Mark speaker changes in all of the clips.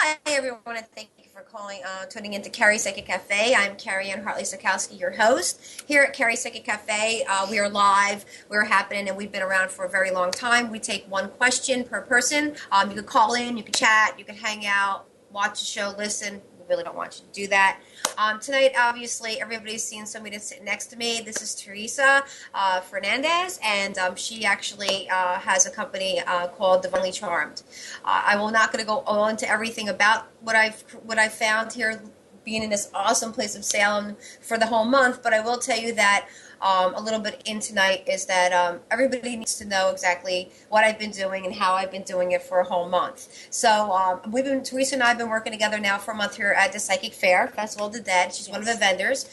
Speaker 1: Hi, everyone, and thank you for tuning into Carrie Psychic Cafe. I'm Carrie Ann Hartley Sokowski, your host. Here at Carrie Psychic Cafe, we are live, we're happening, and we've been around for a very long time. We take one question per person. You can call in, you can chat, you can hang out, watch the show, listen. We really don't want you to do that. Tonight, obviously, everybody's seen somebody that's sitting next to me. This is Teresa Fernandez, and she actually has a company called Divinely Charmed. I will not going to go all into everything about what I've found here, being in this awesome place of Salem for the whole month, but I will tell you that a little bit in tonight is that everybody needs to know exactly what I've been doing and how I've been doing it for a whole month. So Teresa and I have been working together now for a month here at the Psychic Fair, Festival of the Dead. She's one of the vendors.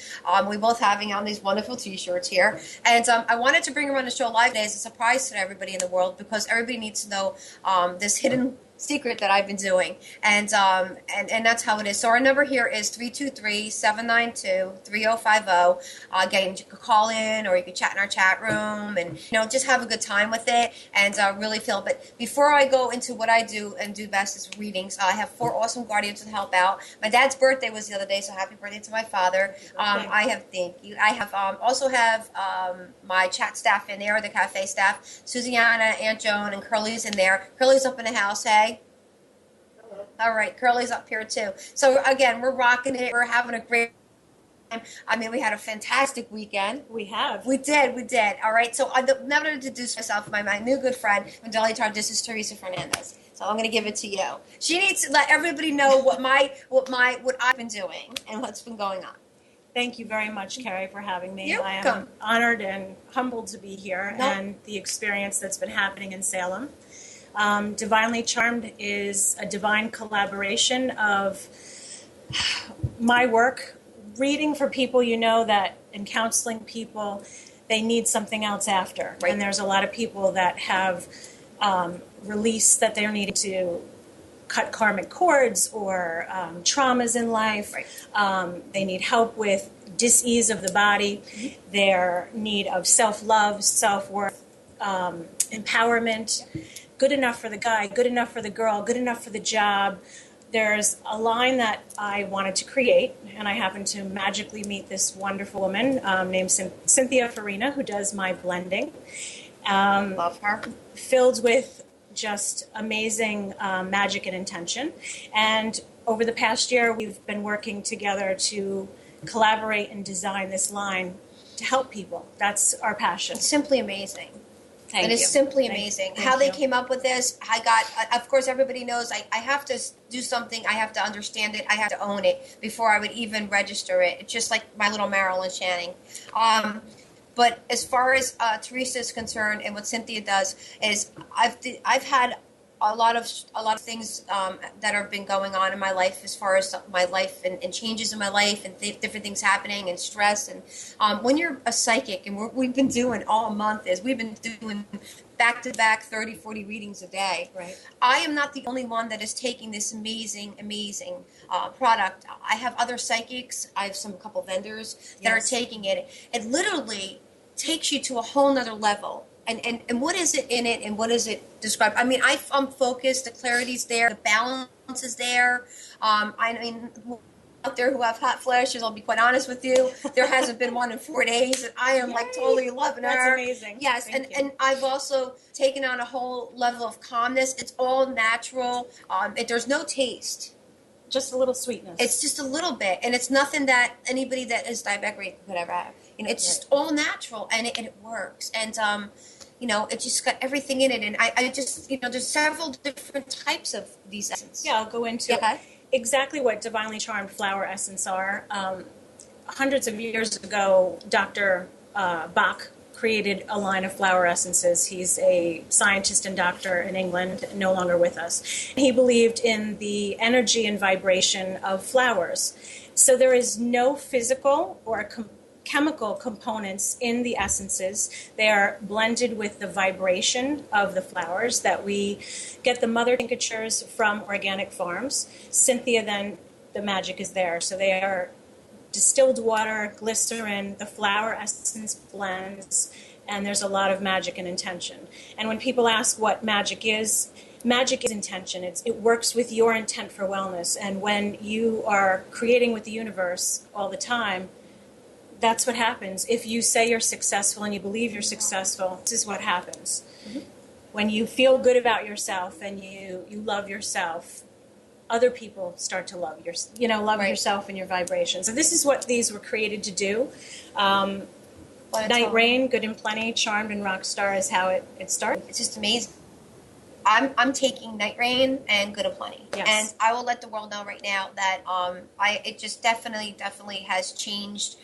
Speaker 1: We both having on these wonderful t-shirts here. And I wanted to bring her on the show live today as a surprise to everybody in the world because everybody needs to know this hidden secret that I've been doing, and that's how it is. So our number here is 323-792-3050. Again, you can call in or you can chat in our chat room and just have a good time with it and really feel. But before I go into what I do and do best is readings, I have 4 awesome guardians to help out. My dad's birthday was the other day, so happy birthday to my father. Thank you. I have also have my chat staff in there, the cafe staff, Susanna, Aunt Joan, and Curly's in there. Curly's up in the house, hey? All right, Curly's up here too. So again, we're rocking it. We're having a great time. I mean, we had a fantastic weekend.
Speaker 2: We have.
Speaker 1: We did. All right. So I'm never to introduce myself. My new good friend, Mandeli Tar. This is Teresa Fernandez. So I'm going to give it to you. She needs to let everybody know what I've been doing and what's been going on.
Speaker 2: Thank you very much, Carrie, for having me.
Speaker 1: You're
Speaker 2: I am
Speaker 1: welcome.
Speaker 2: honored and humbled to be here and the experience that's been happening in Salem. Divinely Charmed is a divine collaboration of my work, reading for people that and counseling people, they need something else after.
Speaker 1: Right.
Speaker 2: And there's a lot of people that have released that they're needing to cut karmic cords or traumas in life.
Speaker 1: Right.
Speaker 2: They need help with dis-ease of the body, their need of self-love, self-worth, empowerment. Good enough for the guy, good enough for the girl, good enough for the job. There's a line that I wanted to create, and I happened to magically meet this wonderful woman named Cynthia Farina, who does my blending.
Speaker 1: Love her.
Speaker 2: Filled with just amazing magic and intention. And over the past year, we've been working together to collaborate and design this line to help people. That's our passion.
Speaker 1: It's simply amazing.
Speaker 2: Thank
Speaker 1: it
Speaker 2: you.
Speaker 1: is simply amazing. How they came up with this, of course, everybody knows I have to do something. I have to understand it. I have to own it before I would even register it. It's just like my little Marilyn Channing. But as far as Teresa is concerned and what Cynthia does is I've had a lot of things that have been going on in my life as far as my life and changes in my life and different things happening and stress. And when you're a psychic, and we've been doing all month we've been doing back-to-back 30, 40 readings a day.
Speaker 2: Right.
Speaker 1: I am not the only one that is taking this amazing product. I have other psychics. I have a couple vendors that are taking it. It literally takes you to a whole nother level. And what is it in it, and what does it describe? I mean, I'm focused, the clarity's there, the balance is there. I mean, out there who have hot flashes, I'll be quite honest with you, there hasn't been one in 4 days, and I am like totally loving her.
Speaker 2: That's amazing.
Speaker 1: Yes, and I've also taken on a whole level of calmness. It's all natural. There's no taste.
Speaker 2: Just a little sweetness.
Speaker 1: It's just a little bit, and it's nothing that anybody that is diabetic could ever have. It's just all natural, and it works. And it just got everything in it. And I just, there's several different types of these essences.
Speaker 2: Yeah, I'll go into exactly what Divinely Charmed flower essence are. Hundreds of years ago, Dr. Bach created a line of flower essences. He's a scientist and doctor in England, no longer with us. He believed in the energy and vibration of flowers. So there is no physical or chemical components in the essences. They are blended with the vibration of the flowers that we get the mother tinctures from organic farms. Cynthia, then, the magic is there. So they are distilled water, glycerin, the flower essence blends, and there's a lot of magic and intention. And when people ask what magic is, magic is intention. It works with your intent for wellness. And when you are creating with the universe all the time, that's what happens. If you say you're successful and you believe you're successful, this is what happens. Mm-hmm. When you feel good about yourself and you love yourself, other people start to love
Speaker 1: Right.
Speaker 2: yourself and your vibrations. So this is what these were created to do. Night Rain, Good and Plenty, Charmed, and Rockstar is how it started.
Speaker 1: It's just amazing. I'm taking Night Rain and Good and Plenty,
Speaker 2: Yes.
Speaker 1: and I will let the world know right now that it just definitely has changed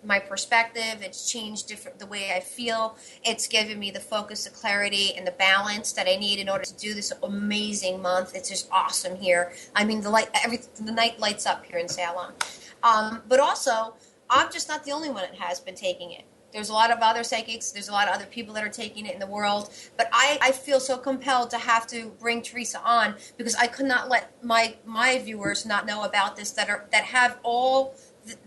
Speaker 1: my perspective. It's changed the way I feel. It's given me the focus, the clarity, and the balance that I need in order to do this amazing month. It's just awesome here. I mean, the night lights up here in Salem. But also, I'm just not the only one that has been taking it. There's a lot of other psychics. There's a lot of other people that are taking it in the world. But I feel so compelled to have to bring Teresa on because I could not let my viewers not know about this that have all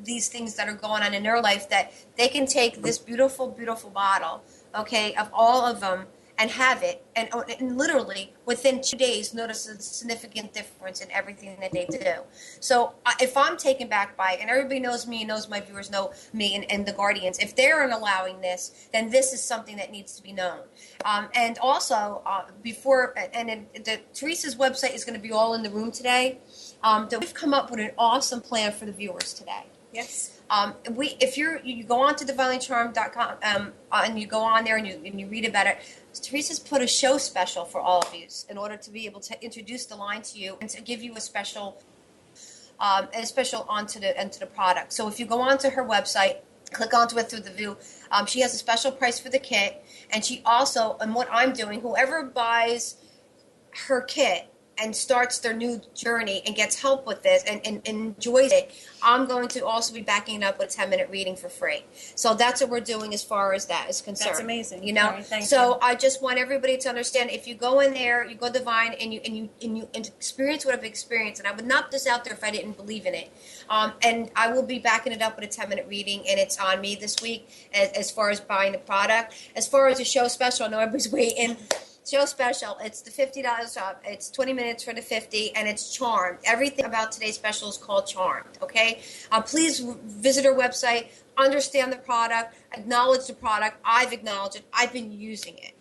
Speaker 1: these things that are going on in their life, that they can take this beautiful, beautiful bottle, okay, of all of them and have it, and literally within 2 days notice a significant difference in everything that they do. So if I'm taken back by it, and everybody knows me and knows my viewers know me and the Guardians, if they're allowing this, then this is something that needs to be known. And also, Teresa's website is going to be all in the room today. That we've come up with an awesome plan for the viewers today.
Speaker 2: Yes.
Speaker 1: If you go on to divinelycharmed.com and you go on there and you read about it, Teresa's put a show special for all of you in order to be able to introduce the line to you and to give you a special onto the product. So if you go onto her website, click onto it through the view, she has a special price for the kit, and she also, and what I'm doing, whoever buys her kit and starts their new journey and gets help with this and enjoys it, I'm going to also be backing it up with a 10-minute reading for free. So that's what we're doing as far as that is concerned.
Speaker 2: That's amazing.
Speaker 1: You know,
Speaker 2: Mary, thank
Speaker 1: so
Speaker 2: you.
Speaker 1: I just want everybody to understand, if you go in there, you go Divine, and you experience what I've experienced, and I would not put this out there if I didn't believe in it. And I will be backing it up with a 10-minute reading, and it's on me this week as far as buying the product. As far as the show special, I know everybody's waiting. Show special, it's the $50 off. It's 20 minutes for the $50, and it's Charmed. Everything about today's special is called Charmed, okay? Please visit our website, understand the product, acknowledge the product. I've acknowledged it. I've been using it.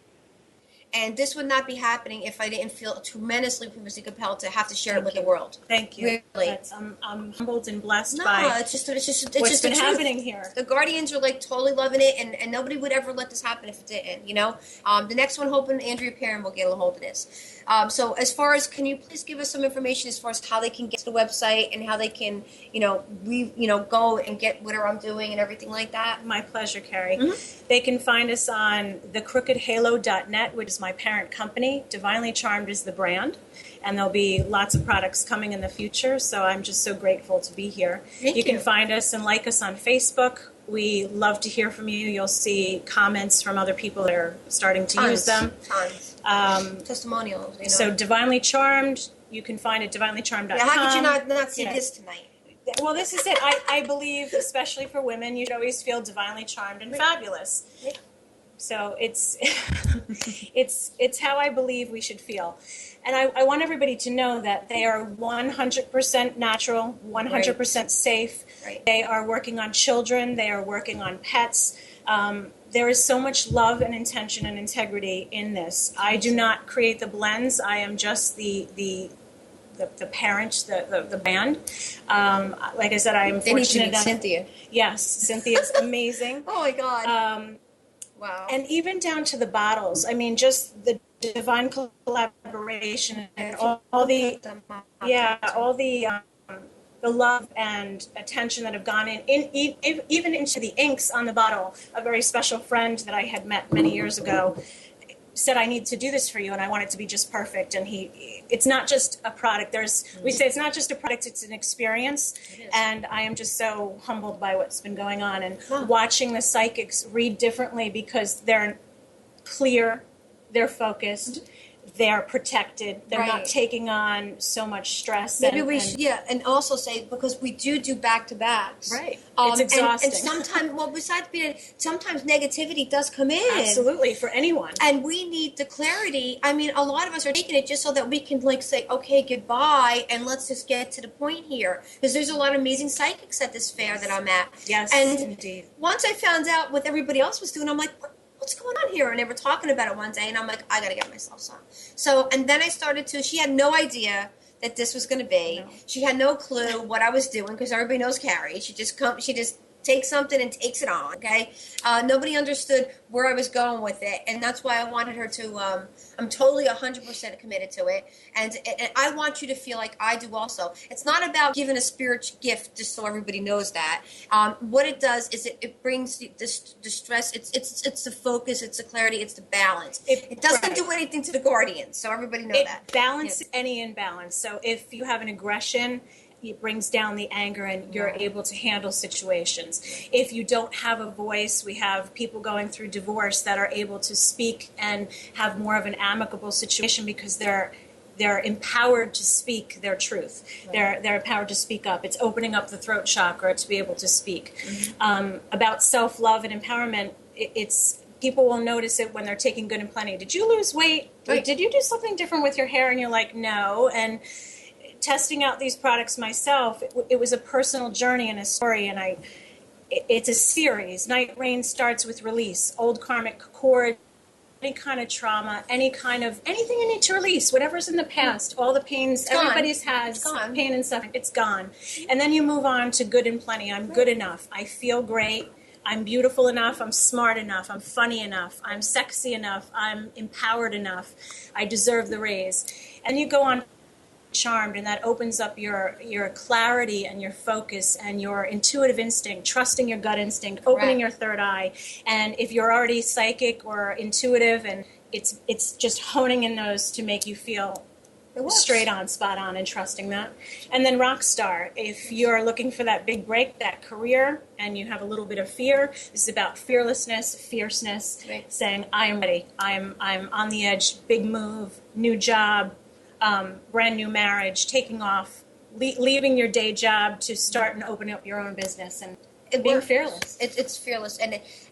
Speaker 1: And this would not be happening if I didn't feel tremendously compelled to have to share it with the world.
Speaker 2: Thank you.
Speaker 1: Really.
Speaker 2: I'm humbled and blessed
Speaker 1: No,
Speaker 2: by
Speaker 1: it's just
Speaker 2: what's been
Speaker 1: the truth.
Speaker 2: happening here.
Speaker 1: The Guardians are like totally loving it, and nobody would ever let this happen if it didn't, you know? The next one, hoping Andrea Perrin will get a hold of this. So as far as, can you please give us some information as far as how they can get to the website and how they can, go and get whatever I'm doing and everything like that?
Speaker 2: My pleasure, Carrie.
Speaker 1: Mm-hmm.
Speaker 2: They can find us on thecrookedhalo.net, which is my parent company. Divinely Charmed is the brand, and there'll be lots of products coming in the future, so I'm just so grateful to be here.
Speaker 1: Thank
Speaker 2: You can
Speaker 1: you.
Speaker 2: find us and like us on Facebook. We love to hear from you. You'll see comments from other people that are starting to use them.
Speaker 1: Tons. Testimonials. You know.
Speaker 2: So Divinely Charmed, you can find it divinelycharmed.com.
Speaker 1: Yeah, how could you not see
Speaker 2: Yeah.
Speaker 1: this tonight?
Speaker 2: Well, this is it. I believe, especially for women, you should always feel divinely charmed and fabulous.
Speaker 1: Right.
Speaker 2: So it's it's how I believe we should feel. And I want everybody to know that they are 100% natural, 100% safe.
Speaker 1: Right.
Speaker 2: They are working on children. They are working on pets. There is so much love and intention and integrity in this. I do not create the blends. I am just the parent, the band. Like I said, I am
Speaker 1: They need to
Speaker 2: fortunate
Speaker 1: meet
Speaker 2: enough.
Speaker 1: Cynthia.
Speaker 2: Yes, Cynthia's amazing.
Speaker 1: Oh my God. Wow.
Speaker 2: And even down to the bottles. I mean, just the divine collaboration and all the love and attention that have gone even into the inks on the bottle. A very special friend that I had met many years ago said, I need to do this for you, and I want it to be just perfect. And it's not just a product. We say it's not just a product, it's an experience. And I am just so humbled by what's been going on and watching the psychics read differently because they're clear, they're focused, they're protected. They're not
Speaker 1: Right.
Speaker 2: taking on so much stress.
Speaker 1: Maybe we should, yeah, and also say, because we do back to backs.
Speaker 2: Right. It's exhausting.
Speaker 1: And sometimes, well, besides being, sometimes negativity does come in.
Speaker 2: Absolutely, for anyone.
Speaker 1: And we need the clarity. I mean, a lot of us are taking it just so that we can, like, say, okay, goodbye, and let's just get to the point here. Because there's a lot of amazing psychics at this fair that I'm at.
Speaker 2: Yes,
Speaker 1: and
Speaker 2: indeed.
Speaker 1: Once I found out what everybody else was doing, I'm like, what's going on here? And they were talking about it one day, and I'm like, I got to get myself some. So, and then I started to, she had no idea that this was going to be.
Speaker 2: No.
Speaker 1: She had no clue what I was doing, because everybody knows Carrie. She just takes something and takes it on, okay? Nobody understood where I was going with it, and that's why I wanted her to, I'm totally 100% committed to it, and I want you to feel like I do also. It's not about giving a spiritual gift just so everybody knows that. What it does is it brings the stress, it's the focus, it's the clarity, it's the balance. It doesn't
Speaker 2: right.
Speaker 1: do anything to the guardians, so everybody know that.
Speaker 2: It balances any imbalance. So if you have an aggression, it brings down the anger and you're able to handle situations. If you don't have a voice, we have people going through divorce that are able to speak and have more of an amicable situation because they're empowered to speak their truth. Right. They're empowered to speak up. It's opening up the throat chakra to be able to speak. Mm-hmm. About self-love and empowerment, it's people will notice it when they're taking Good and Plenty. Did you lose weight?
Speaker 1: Right.
Speaker 2: Did you do something different with your hair? And you're like, no. And testing out these products myself, it was a personal journey and a story, and it's a series. Night Rain starts with release, old karmic cord, any kind of trauma, anything you need to release, whatever's in the past, all the pains everybody's has, pain and suffering, it's gone. And then you move on to Good and Plenty. I'm good enough. I feel great. I'm beautiful enough. I'm smart enough. I'm funny enough. I'm sexy enough. I'm empowered enough. I deserve the raise. And you go on Charmed, and that opens up your clarity and your focus and your intuitive instinct, trusting your gut instinct, opening your third eye. And if you're already psychic or intuitive, and it's just honing in those to make you feel straight on, spot on, and trusting that. And then Rockstar, if you're looking for that big break, that career, and you have a little bit of fear, this is about fearlessness, fierceness, saying, I am ready, I'm on the edge, big move, new job, brand new marriage, taking off, leaving your day job to start and open up your own business, and being fearless.
Speaker 1: It's fearless,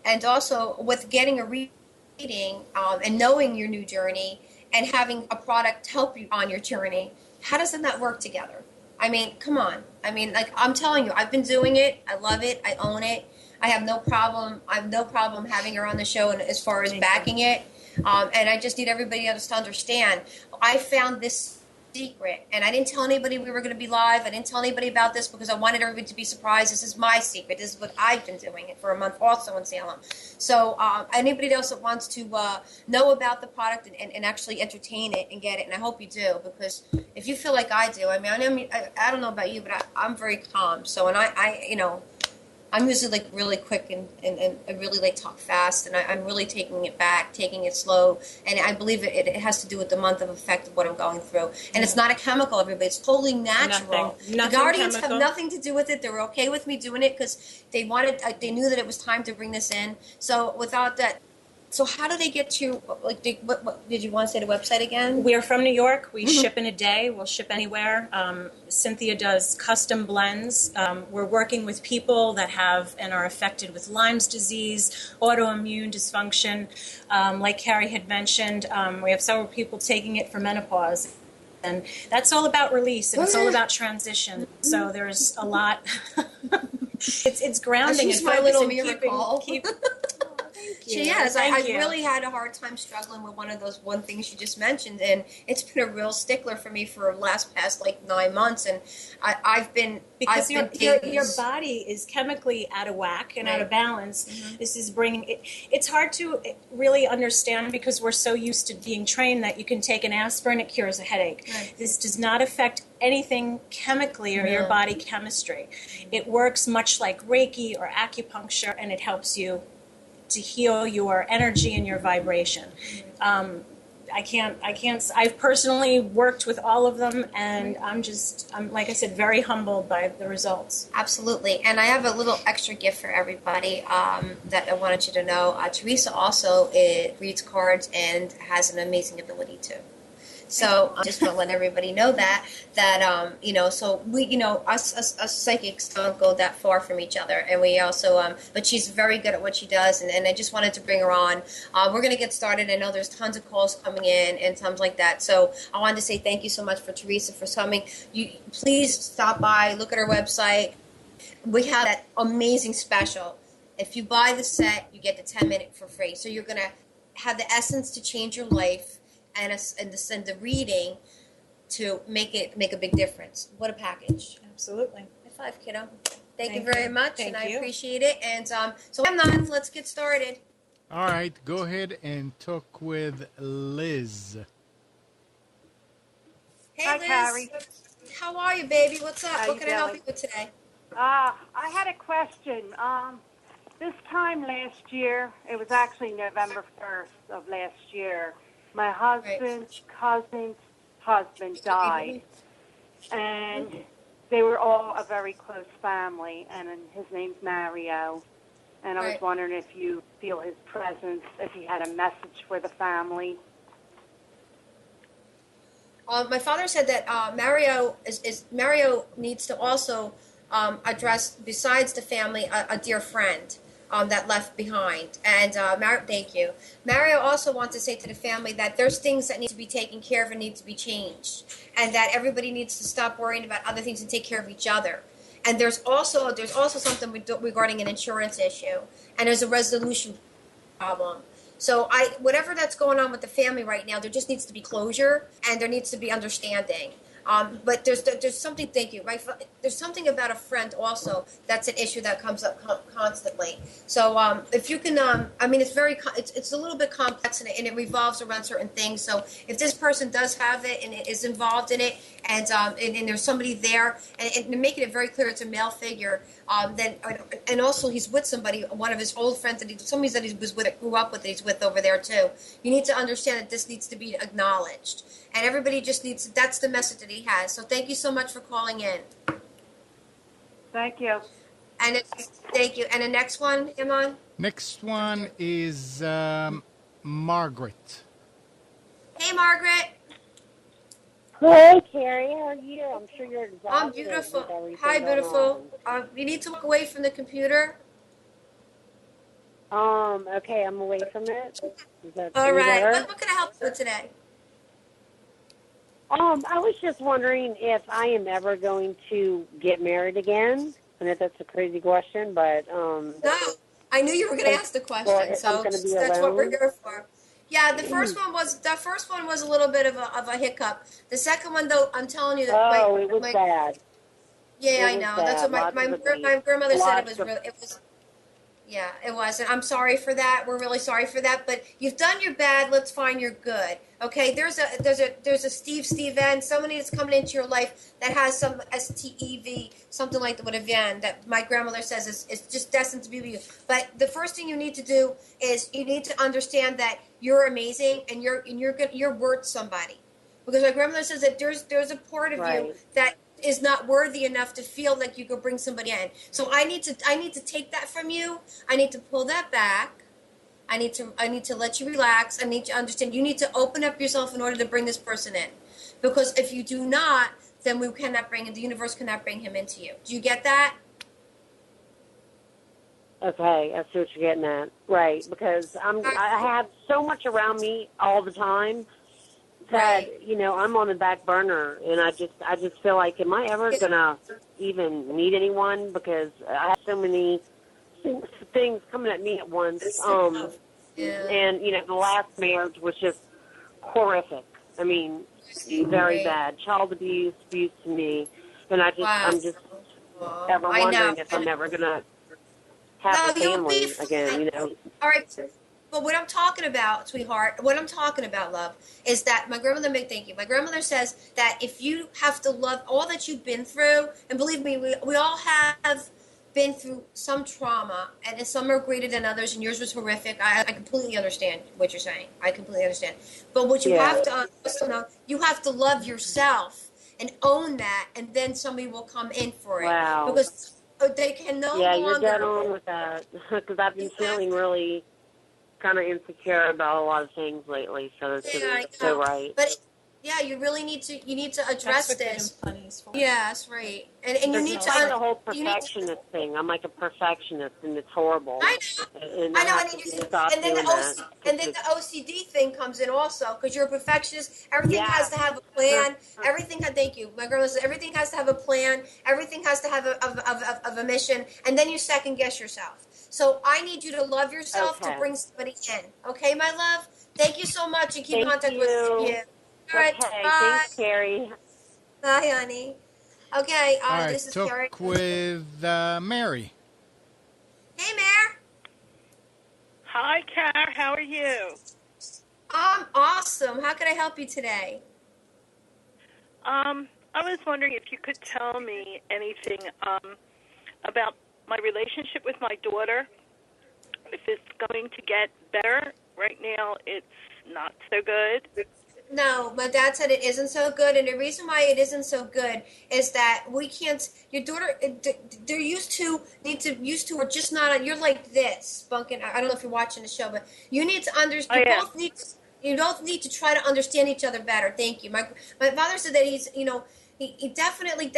Speaker 1: and also with getting a reading and knowing your new journey and having a product help you on your journey. How does that work together? I mean, come on. I mean, like, I'm telling you, I've been doing it. I love it. I own it. I have no problem. Having her on the show, and as far as backing it. And I just need everybody else to understand. I found this secret, and I didn't tell anybody we were going to be live. I didn't tell anybody about this because I wanted everybody to be surprised. This is my secret. This is what I've been doing it for a month also in Salem. So anybody else that wants to know about the product and actually entertain it and get it, and I hope you do, because if you feel like I do, I don't know about you, but I'm very calm. So, and I'm usually like really quick and I really like talk fast, and I'm really taking it back, taking it slow, and I believe it has to do with the month of effect of what I'm going through. And it's not a chemical, everybody. It's totally natural.
Speaker 2: Nothing
Speaker 1: the Guardians
Speaker 2: chemical.
Speaker 1: have nothing to do with it. They were okay with me doing it because they knew that it was time to bring this in. So without that. So how do they get to, what did you want to say the website again?
Speaker 2: We're from New York. We ship in a day. We'll ship anywhere. Cynthia does custom blends. We're working with people that have and are affected with Lyme's disease, autoimmune dysfunction. Like Carrie had mentioned, we have several people taking it for menopause. And that's all about release, and it's all about transition. So there's a lot. It's grounding and
Speaker 1: my little
Speaker 2: focusing,
Speaker 1: miracle. She has. I
Speaker 2: you.
Speaker 1: really had a hard time struggling with one thing she just mentioned, and it's been a real stickler for me for past like 9 months, and I've been
Speaker 2: because your body is chemically out of whack and out of balance. Mm-hmm. This is bringing it. It's hard to really understand because we're so used to being trained that you can take an aspirin, it cures a headache. Right. This does not affect anything chemically or your body chemistry. It works much like Reiki or acupuncture, and it helps you to heal your energy and your vibration. I've personally worked with all of them, and I'm like I said, very humbled by the results.
Speaker 1: Absolutely. And I have a little extra gift for everybody that I wanted you to know. Teresa also reads cards and has an amazing ability too. So I just want to let everybody know that so we, us psychics don't go that far from each other, and we also, but she's very good at what she does, and I just wanted to bring her on. We're going to get started. I know there's tons of calls coming in and times like that, so I wanted to say thank you so much for Teresa for coming. You please stop by, look at our website. We have that amazing special. If you buy the set, you get the 10-minute for free. So you're going to have the essence to change your life and the reading to make a big difference. What a package.
Speaker 2: Absolutely.
Speaker 1: High five, kiddo. Thank you very much,
Speaker 2: Thank
Speaker 1: and I
Speaker 2: you.
Speaker 1: appreciate it. And so Amnon, let's get started.
Speaker 3: All right, go ahead and talk with Liz.
Speaker 1: Hey,
Speaker 4: Hi,
Speaker 1: Liz.
Speaker 4: Carrie.
Speaker 1: How are you, baby? What's up?
Speaker 4: How
Speaker 1: What
Speaker 4: you
Speaker 1: can I help
Speaker 4: doing?
Speaker 1: you with today?
Speaker 4: I had a question. This time last year, it was actually November 1st of last year, my husband's cousin's husband died. And they were all a very close family, and his name's Mario. And I was
Speaker 1: Right.
Speaker 4: wondering if you feel his presence, if he had a message for the family.
Speaker 1: My father said that Mario needs to also address, besides the family, a dear friend that left behind. And thank you. Mario also wants to say to the family that there's things that need to be taken care of and need to be changed, and that everybody needs to stop worrying about other things and take care of each other. And there's also something regarding an insurance issue, and there's a resolution problem. So whatever that's going on with the family right now, there just needs to be closure, and there needs to be understanding. But there's something. Thank you. There's something about a friend also that's an issue that comes up constantly. So if you can, it's a little bit complex, and it revolves around certain things. So if this person does have it and is involved in it, and there's somebody there, and making it very clear it's a male figure, then and also he's with somebody, one of his old friends somebody that he was with, grew up with, that he's with over there too. You need to understand that this needs to be acknowledged. And everybody just needs, that's the message that he has. So thank you so much for calling in.
Speaker 4: Thank you.
Speaker 1: And thank you. And the next one, Iman?
Speaker 3: Next one is Margaret.
Speaker 1: Hey, Margaret.
Speaker 5: Hey, Carrie, how are you? I'm sure you're exhausted.
Speaker 1: I'm beautiful.
Speaker 5: With everything
Speaker 1: Hi,
Speaker 5: going
Speaker 1: beautiful. You need to walk away from the computer.
Speaker 5: Okay, I'm away from it. Is that
Speaker 1: All
Speaker 5: any
Speaker 1: right.
Speaker 5: better?
Speaker 1: What can I help you with today?
Speaker 5: I was just wondering if I am ever going to get married again. I know that's a crazy question, but
Speaker 1: No, I knew you were going to ask the
Speaker 5: Well,
Speaker 1: question,
Speaker 5: if
Speaker 1: so
Speaker 5: I'm gonna be
Speaker 1: that's what we're
Speaker 5: alone?
Speaker 1: here for. Yeah, the first one was a little bit of a hiccup. The second one, though, I'm telling you that
Speaker 5: it was bad.
Speaker 1: Yeah,
Speaker 5: It
Speaker 1: I
Speaker 5: was
Speaker 1: know.
Speaker 5: bad.
Speaker 1: That's what
Speaker 5: Lots
Speaker 1: my
Speaker 5: of abuse.
Speaker 1: grandmother said.
Speaker 5: Lots of-
Speaker 1: It was. Yeah, it was, and I'm sorry for that. We're really sorry for that. But you've done your bad. Let's find your good. Okay, there's a Steve N. Somebody that's coming into your life that has some STEV, something like that with a Van that my grandmother says is just destined to be with you. But the first thing you need to do is you need to understand that you're amazing and you're worth somebody, because my grandmother says that there's a part of you
Speaker 5: Right.
Speaker 1: that is not worthy enough to feel like you could bring somebody in. So I need to take that from you. I need to pull that back. I need to let you relax. I need to understand you need to open up yourself in order to bring this person in. Because if you do not, then the universe cannot bring him into you. Do you get that?
Speaker 5: Okay, I see what you're getting at. Right, because I have so much around me all the time that,
Speaker 1: Right.
Speaker 5: I'm on the back burner, and I just feel like, am I ever gonna even meet anyone? Because I have so many things coming at me at once.
Speaker 1: Yeah.
Speaker 5: And the last marriage was just horrific. I mean, very
Speaker 1: Right.
Speaker 5: bad. Child abuse to me, and
Speaker 1: Wow.
Speaker 5: I'm just
Speaker 1: Oh,
Speaker 5: ever
Speaker 1: I know.
Speaker 5: wondering if I'm ever gonna have a
Speaker 1: No, you'll
Speaker 5: family
Speaker 1: be
Speaker 5: again.
Speaker 1: fine. All right. But what I'm talking about, sweetheart, what I'm talking about, love, is that my grandmother thank you. My grandmother says that if you have to love all that you've been through, and believe me, we all have been through some trauma, and some are greater than others, and yours was horrific. I completely understand what you're saying. I completely understand. But what you
Speaker 5: Yeah.
Speaker 1: have to also know, you have to love yourself and own that, and then somebody will come in for it.
Speaker 5: Wow.
Speaker 1: Because they can no
Speaker 5: Yeah,
Speaker 1: longer.
Speaker 5: you're dead on with that. Because I've been feeling really kind of insecure about a lot of things lately. So it's
Speaker 1: Yeah, I
Speaker 5: just so
Speaker 1: know.
Speaker 5: right.
Speaker 1: But Yeah, you really need to. You need to
Speaker 2: That's
Speaker 1: address
Speaker 2: what good
Speaker 1: this.
Speaker 2: and plenty is for.
Speaker 1: Yes, right. And you
Speaker 2: There's
Speaker 1: need
Speaker 2: no
Speaker 1: to.
Speaker 5: It's like the whole
Speaker 1: you need to-
Speaker 5: perfectionist thing. I'm like a perfectionist, and it's horrible.
Speaker 1: I know.
Speaker 5: And
Speaker 1: I know,
Speaker 5: have
Speaker 1: and,
Speaker 5: to
Speaker 1: you,
Speaker 5: stop
Speaker 1: and then
Speaker 5: doing that.
Speaker 1: the OCD thing comes in also because you're a perfectionist. Everything
Speaker 5: Yeah.
Speaker 1: has to have a plan. Everything. Thank you, my grandma says everything has to have a plan. Everything has to have of a mission, and then you second guess yourself. So I need you to love yourself to
Speaker 5: Okay.
Speaker 1: bring somebody in. Okay, my love. Thank you so much, and keep in
Speaker 5: Thank
Speaker 1: contact
Speaker 5: you.
Speaker 1: with you. All right,
Speaker 5: Okay,
Speaker 1: bye.
Speaker 5: thanks, Carrie.
Speaker 1: Bye, honey. Okay,
Speaker 3: All right,
Speaker 1: this is
Speaker 3: talk
Speaker 1: Carrie.
Speaker 3: with Mary.
Speaker 1: Hey, Mare.
Speaker 6: Hi, Car. How are you?
Speaker 1: I'm awesome. How can I help you today?
Speaker 6: I was wondering if you could tell me anything about my relationship with my daughter. If it's going to get better. Right now, it's not so good.
Speaker 1: No, my dad said it isn't so good, and the reason why it isn't so good is that we can't. Your daughter, they're used to, or just not. You're like this, Bunkin. I don't know if you're watching the show, but you need to understand.
Speaker 6: I am.
Speaker 1: You both need to try to understand each other better. Thank you. My father said that he's, he definitely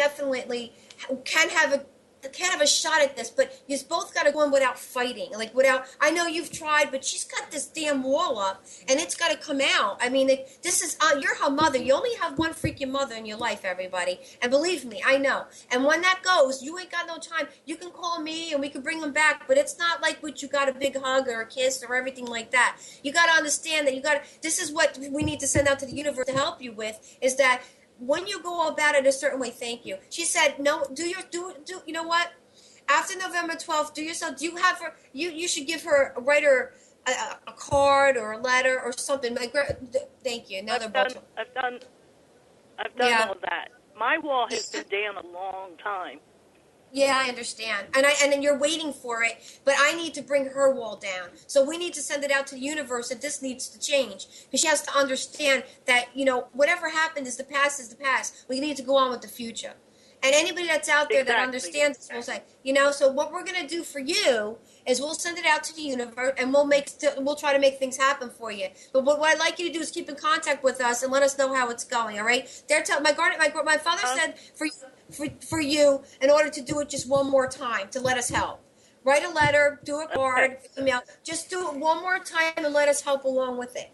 Speaker 1: can have a shot at this, but you've both got to go in without fighting, like without. I know you've tried, but she's got this damn wall up, and it's got to come out. I mean, this is you're her mother. You only have one freaking mother in your life, everybody, and believe me, I know. And when that goes, you ain't got no time. You can call me, and we can bring them back, but it's not like what you got a big hug or a kiss or everything like that. You got to understand that you got. This is what we need to send out to the universe to help you with. Is that when you go about it a certain way, thank you. She said, no, do you know what? After November 12th, do you have her, you should write her a card or a letter or something. Thank you.
Speaker 6: I've done
Speaker 1: Yeah.
Speaker 6: all that. My wall has been down a long time.
Speaker 1: Yeah, I understand. And then you're waiting for it, but I need to bring her wall down. So we need to send it out to the universe that this needs to change. Because she has to understand that, whatever happened is the past is the past. We need to go on with the future. And anybody that's out there that
Speaker 6: Exactly.
Speaker 1: understands this will say, so what we're going to do for you is we'll send it out to the universe and we'll try to make things happen for you. But what I'd like you to do is keep in contact with us and let us know how it's going, all right? My father said for you, in order to do it just one more time, to let us help. Write a letter, do a card, email. Just do it one more time and let us help along with it.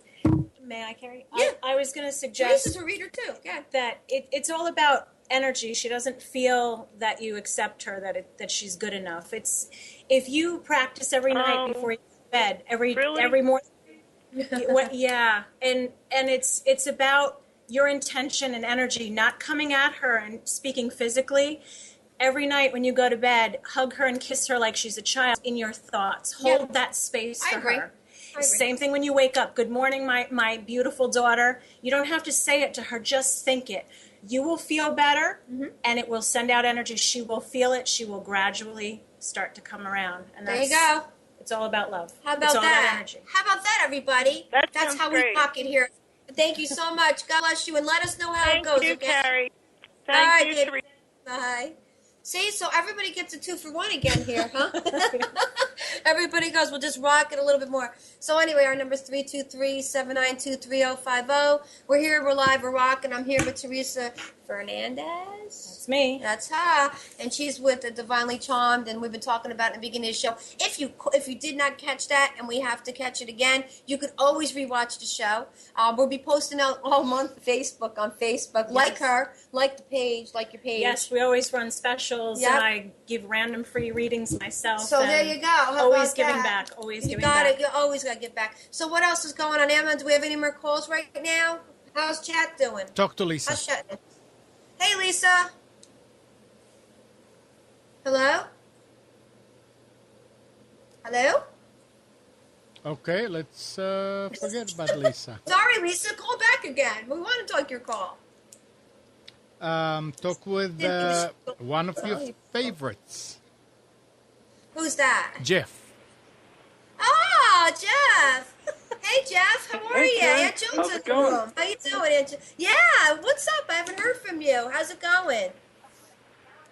Speaker 2: May I, Carrie?
Speaker 1: Yeah.
Speaker 2: I was going to
Speaker 1: This
Speaker 2: suggest
Speaker 1: is a reader too. Yeah.
Speaker 2: that it's all about energy. She doesn't feel that you accept her, that she's good enough. It's if you practice every night before you go to bed, every morning. Yeah, and it's about your intention and energy, not coming at her and speaking physically. Every night when you go to bed, hug her and kiss her like she's a child in your thoughts. Hold that space
Speaker 1: I
Speaker 2: for
Speaker 1: agree.
Speaker 2: her.
Speaker 1: I agree.
Speaker 2: Same thing when you wake up. Good morning, my beautiful daughter. You don't have to say it to her, just think it. You will feel better, and it will send out energy. She will feel it. She will gradually start to come around. And
Speaker 1: There you go.
Speaker 2: It's all about love.
Speaker 1: How
Speaker 2: It's
Speaker 1: about
Speaker 2: all
Speaker 1: that?
Speaker 2: about energy.
Speaker 1: How about that, everybody?
Speaker 6: That
Speaker 1: That's
Speaker 6: sounds
Speaker 1: how we
Speaker 6: great.
Speaker 1: rock it here. Thank you so much. God bless you, and let us know how
Speaker 6: Thank
Speaker 1: it goes.
Speaker 6: you,
Speaker 1: Okay?
Speaker 6: Carrie.
Speaker 1: All right,
Speaker 6: Thank you,
Speaker 1: baby.
Speaker 6: Teresa.
Speaker 1: Bye. See, so everybody gets a 2-for-1 again here, huh? Everybody goes, we'll just rock it a little bit more. So anyway, our number is 323-792-3050. We're here, we're live, we're rocking. I'm here with Teresa Fernandez.
Speaker 2: It's me.
Speaker 1: That's her, and she's with the Divinely Charmed, and we've been talking about it in the beginning of the show. If you did not catch that, and we have to catch it again, you could always rewatch the show. We'll be posting out all month on Facebook. Like her, like the page, like your page.
Speaker 2: Yes, we always run specials,
Speaker 1: Yep.
Speaker 2: and I give random free readings myself.
Speaker 1: So there
Speaker 2: and
Speaker 1: you go. How
Speaker 2: Always
Speaker 1: about
Speaker 2: giving
Speaker 1: that?
Speaker 2: back. Always
Speaker 1: You
Speaker 2: giving
Speaker 1: got
Speaker 2: back.
Speaker 1: it. You always got to give back. So what else is going on, Emma? Do we have any more calls right now? How's chat doing?
Speaker 3: Talk to Lisa.
Speaker 1: How's chat doing? Hey, Lisa. Hello? Hello?
Speaker 3: Okay, let's forget about Lisa.
Speaker 1: Sorry, Lisa. Call back again. We want to talk your call.
Speaker 3: Talk with one of your favorites,
Speaker 1: Who's that?
Speaker 3: Jeff.
Speaker 1: Oh, Jeff. Hey, Jeff. How are you?
Speaker 7: Karen.
Speaker 1: Aunt Jones
Speaker 7: How's
Speaker 1: in
Speaker 7: it
Speaker 1: the
Speaker 7: going?
Speaker 1: room. How you doing, Aunt Yeah, what's up? I haven't heard from you. How's it going?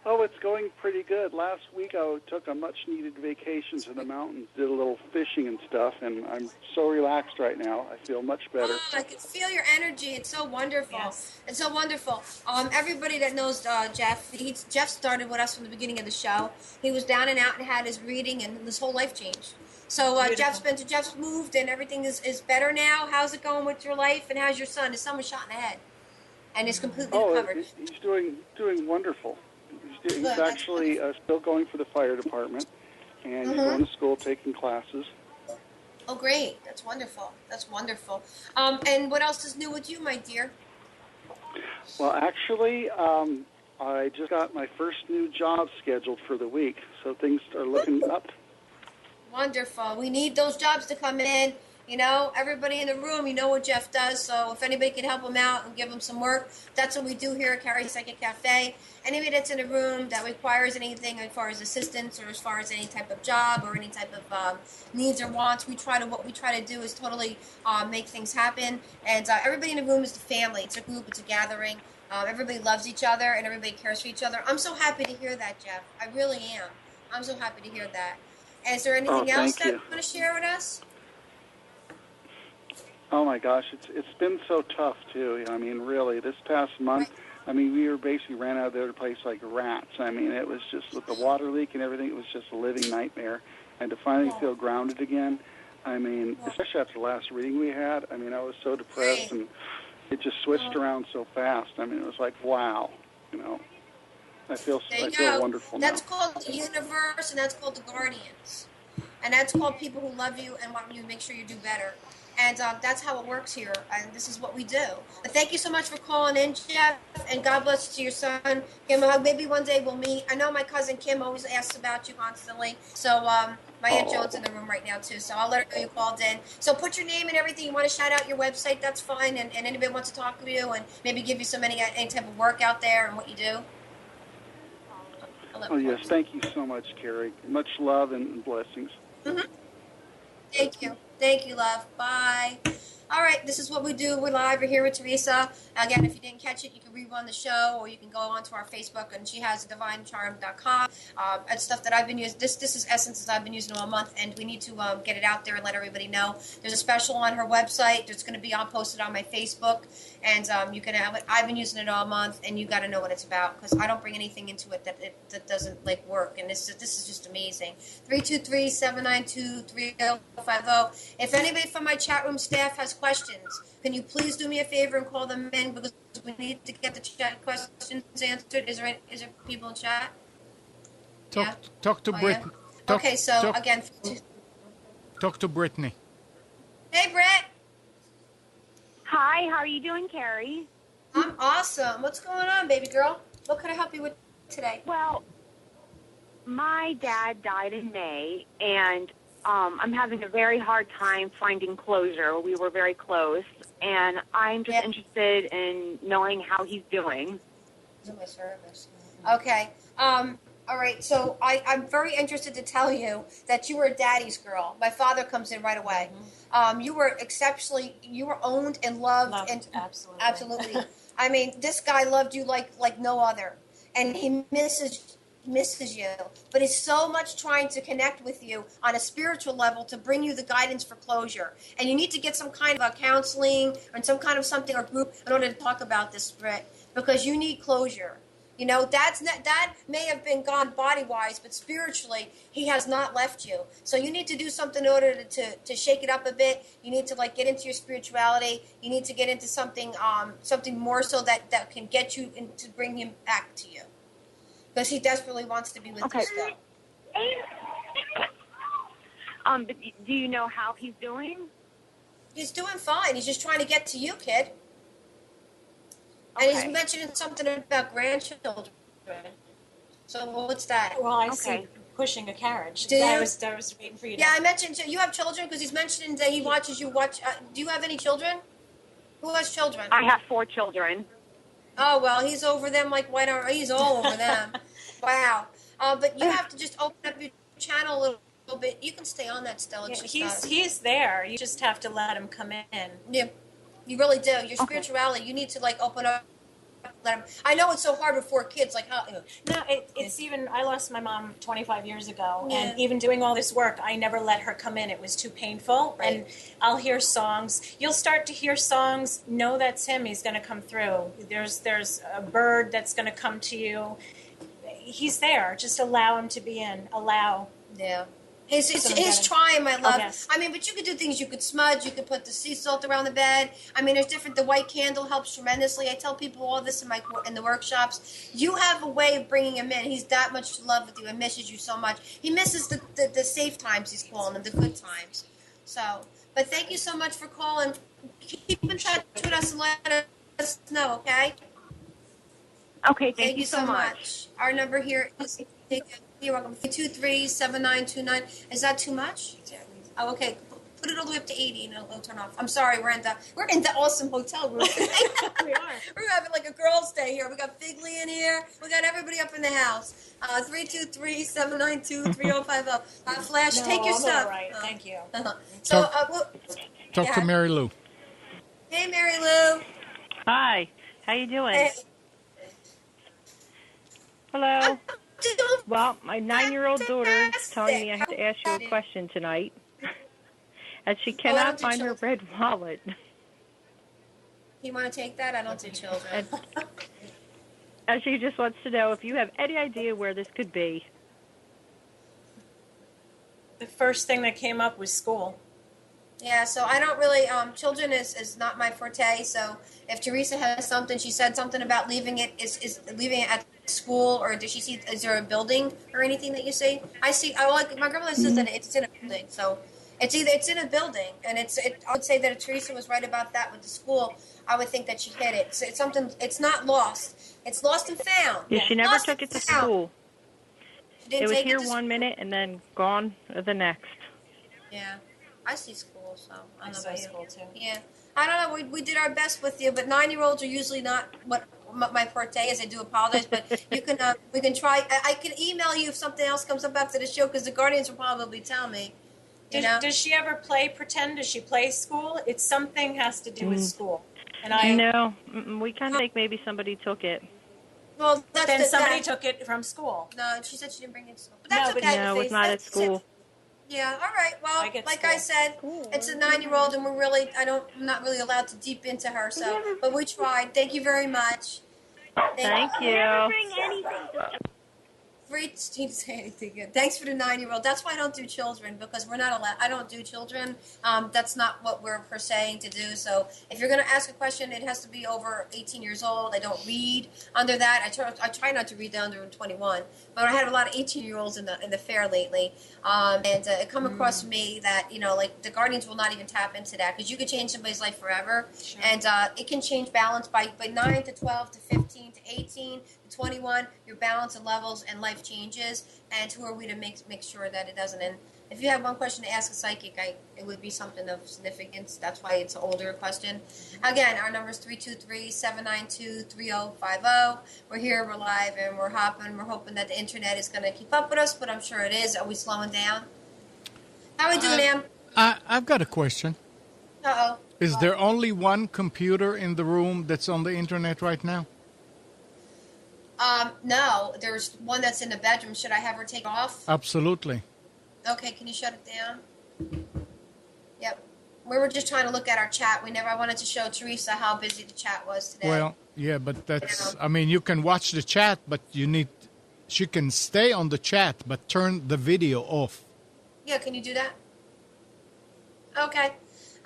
Speaker 7: Oh, it's going pretty good. Last week I took a much-needed vacation to the mountains, did a little fishing and stuff, and I'm so relaxed right now. I feel much better.
Speaker 1: Oh, I can feel your energy. It's so wonderful.
Speaker 2: Yes.
Speaker 1: It's so wonderful. Everybody that knows Jeff, Jeff started with us from the beginning of the show. He was down and out and had his reading, and his whole life changed. So Jeff's moved, and everything is better now. How's it going with your life, and how's your son? His son was shot in the head, and is completely recovered.
Speaker 7: He's doing wonderful. He's actually still going for the fire department, and he's going to school, taking classes.
Speaker 1: Oh, great. That's wonderful. That's wonderful. And what else is new with you, my dear?
Speaker 7: Well, actually, I just got my first new job scheduled for the week, so things are looking up.
Speaker 1: Wonderful. We need those jobs to come in. You know, everybody in the room, you know what Jeff does, so if anybody can help him out and give him some work, that's what we do here at Carrie Psychic Cafe. Anybody that's in the room that requires anything as far as assistance or as far as any type of job or any type of needs or wants, what we try to do is totally make things happen. And everybody in the room is the family. It's a group. It's a gathering. Everybody loves each other and everybody cares for each other. I'm so happy to hear that, Jeff. I really am. I'm so happy to hear that. And is there anything else that you want to share with us?
Speaker 7: Oh my gosh, it's been so tough too. I mean, really, this past month, I mean, we basically ran out of the other place like rats. I mean, it was just with the water leak and everything, it was just a living nightmare. And to finally feel grounded again, I mean, especially after the last reading we had, I mean, I was so depressed and it just switched around so fast. I mean, it was like, wow, you know. I feel wonderful now.
Speaker 1: That's called the universe, and that's called the guardians. And that's called people who love you and want you to make sure you do better. And that's how it works here, and this is what we do. But thank you so much for calling in, Jeff, and God bless you to your son. Kim, maybe one day we'll meet. I know my cousin Kim always asks about you constantly. So my Aunt Joan's in the room right now, too, so I'll let her know you called in. So put your name and everything. You want to shout out your website, that's fine, and anybody wants to talk to you and maybe give you any type of work out there and what you do.
Speaker 7: Oh, yes, thank you so much, Carrie. Much love and blessings.
Speaker 1: Mm-hmm. Thank you. Thank you, love. Bye. All right, this is what we do. We're live. We're here with Teresa. Again, if you didn't catch it, you can rerun the show, or you can go onto our Facebook, and she has divinecharm.com. It's stuff that I've been using. This is essences I've been using all month, and we need to get it out there and let everybody know. There's a special on her website. It's going to be posted on my Facebook, and you can have it. I've been using it all month, and you got to know what it's about, because I don't bring anything into it that doesn't work, and this is just amazing. 323-792-3050. If anybody from my chat room staff has questions, can you please do me a favor and call them in, because we need to get the chat questions answered. Is there people in chat?
Speaker 3: Talk to Brittany.
Speaker 1: Okay, so again.
Speaker 3: Talk to Brittany.
Speaker 1: Hey, Britt.
Speaker 8: Hi, how are you doing, Carrie?
Speaker 1: I'm awesome. What's going on, baby girl? What can I help you with today?
Speaker 8: Well, my dad died in May, and I'm having a very hard time finding closure. We were very close, and I'm just interested in knowing how he's doing.
Speaker 1: My service. Okay. All right. So I'm very interested to tell you that you were a daddy's girl. My father comes in right away. You were you were owned and loved and absolutely. I mean, this guy loved you like no other, and he misses you, but he's so much trying to connect with you on a spiritual level to bring you the guidance for closure. And you need to get some kind of a counseling or some kind of something or group in order to talk about this, Britt, because you need closure. You know, Dad may have been gone body-wise, but spiritually, he has not left you. So you need to do something in order to shake it up a bit. You need to get into your spirituality. You need to get into something more so that can get you and to bring him back to you. Because he desperately wants to be with you still.
Speaker 8: But do you know how he's doing?
Speaker 1: He's doing fine. He's just trying to get to you, kid. And he's mentioning something about grandchildren. So what's that?
Speaker 2: Well, I see pushing a carriage. I was waiting for you.
Speaker 1: I mentioned you have children because he's mentioning that he watches you watch. Do you have any children? Who has children?
Speaker 8: I have 4 children.
Speaker 1: Oh, well, he's over them he's all over them. Wow. But you have to just open up your channel a little bit. You can stay on that still.
Speaker 2: He's there. You just have to let him come in.
Speaker 1: Yeah, you really do. Your spirituality, you need to open up let him. I know it's so hard with 4 kids. Like, how?
Speaker 2: No, it's even. I lost my mom 25 years ago,
Speaker 1: Yeah.
Speaker 2: and even doing all this work, I never let her come in. It was too painful.
Speaker 1: Right.
Speaker 2: And I'll hear songs. You'll start to hear songs. Know that's him. He's going to come through. There's a bird that's going to come to you. He's there. Just allow him to be in. Allow.
Speaker 1: Yeah. He's
Speaker 2: Something
Speaker 1: trying, my love.
Speaker 2: yes.
Speaker 1: I mean, but you could do things. You could smudge. You could put the sea salt around the bed. I mean, there's different. The white candle helps tremendously. I tell people all this in the workshops. You have a way of bringing him in. He's that much in love with you and misses you so much. He misses the safe times, he's calling them, the good times. So, but thank you so much for calling. Keep in touch with us and let us know, okay?
Speaker 8: Okay, thank you so much.
Speaker 1: Our number here is, you're welcome, 323-7929. Is that too much? Oh, okay. Put it all the way up to 80 and it'll turn off. I'm sorry, we're in the awesome hotel room.
Speaker 2: We are.
Speaker 1: We're having like a girls' day here. We got Figley in here. We got everybody up in the house. 323-792-3050. Flash,
Speaker 2: No,
Speaker 1: take your
Speaker 2: I'm
Speaker 1: stuff.
Speaker 2: all right. Thank you.
Speaker 1: So,
Speaker 3: Talk to
Speaker 1: yeah.
Speaker 3: Mary Lou.
Speaker 1: Hey, Mary Lou.
Speaker 5: Hi. How you doing?
Speaker 1: Hey.
Speaker 5: Hello.
Speaker 1: Dude,
Speaker 5: Well, my 9-year-old daughter is telling me I have to ask you a question tonight, as she cannot find her red wallet.
Speaker 1: you want to take that? I don't do children.
Speaker 5: And she just wants to know if you have any idea where this could be.
Speaker 2: The first thing that came up was school.
Speaker 1: Yeah, so I don't really, children is not my forte, so if Teresa has something, she said something about leaving it, is leaving it at school, or does she see, is there a building or anything that you see? Like, my grandmother says that it's in a building, so it's in a building, and I would say that if Teresa was right about that with the school, I would think that she hit it. So it's something, it's not lost. It's lost and found.
Speaker 5: Yeah, she never
Speaker 1: Lost
Speaker 5: took
Speaker 1: and
Speaker 5: it to
Speaker 1: found.
Speaker 5: school.
Speaker 1: She didn't
Speaker 5: It was
Speaker 1: take
Speaker 5: here
Speaker 1: to
Speaker 5: 1 minute and then gone the next.
Speaker 1: Yeah, I see school, so I
Speaker 2: I
Speaker 1: don't know
Speaker 2: saw
Speaker 1: about you.
Speaker 2: school too.
Speaker 1: Yeah, I don't know. We did our best with you, but 9-year-olds are usually not what my forte is. I do apologize, but you can we can try. I can email you if something else comes up after the show, because the Guardians will probably tell me. You know?
Speaker 2: Does she ever play pretend? Does she play school? It's something has to do with school. And
Speaker 5: No, we kind of think maybe somebody took it.
Speaker 1: Well, that's
Speaker 2: somebody took it from school.
Speaker 1: No, she said she didn't bring it to school, but that's
Speaker 2: No, but
Speaker 1: okay.
Speaker 5: No, it was not at school.
Speaker 1: Yeah, all right. Well,
Speaker 2: I get
Speaker 1: like I
Speaker 2: school.
Speaker 1: said, it's a 9-year-old, and I'm not really allowed to deep into her. So, but we tried. Thank you very much.
Speaker 5: Thank you.
Speaker 1: Great to say anything good. Thanks for the 9-year-old. That's why I don't do children, because we're not allowed. I don't do children. That's not what we're per saying to do. So if you're going to ask a question, it has to be over 18 years old. I don't read under that. I try not to read down to 21. But I had a lot of 18-year-olds in the fair lately, and it come across me that like the Guardians will not even tap into that, because you could change somebody's life forever, and it can change balance by 9 to 12 to 15 to 18 to 21. Your balance and levels and life changes, and who are we to make sure that it doesn't? And if you have one question to ask a psychic, it would be something of significance. That's why it's an older question. Again, our number is 323-792-3050. We're here, we're live, and we're hopping. We're hoping that the internet is going to keep up with us, but I'm sure it is. Are we slowing down? How are we doing, Am?
Speaker 3: I've got a question.
Speaker 1: Uh-oh.
Speaker 3: Is there only one computer in the room that's on the internet right now?
Speaker 1: No, there's one that's in the bedroom. Should I have her take off?
Speaker 3: Absolutely.
Speaker 1: Okay, can you shut it down? Yep. We were just trying to look at our chat. I wanted to show Teresa how busy the chat was today.
Speaker 3: Well, yeah, but that's, I mean, you can watch the chat, but she can stay on the chat, but turn the video off.
Speaker 1: Yeah, can you do that? Okay.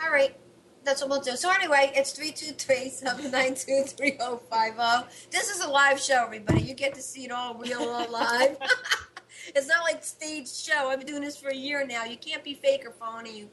Speaker 1: All right. That's what we'll do. So anyway, it's 323-792-3050. This is a live show, everybody. You get to see it all real, all live. It's not like staged show. I've been doing this for a year now. You can't be fake or phony.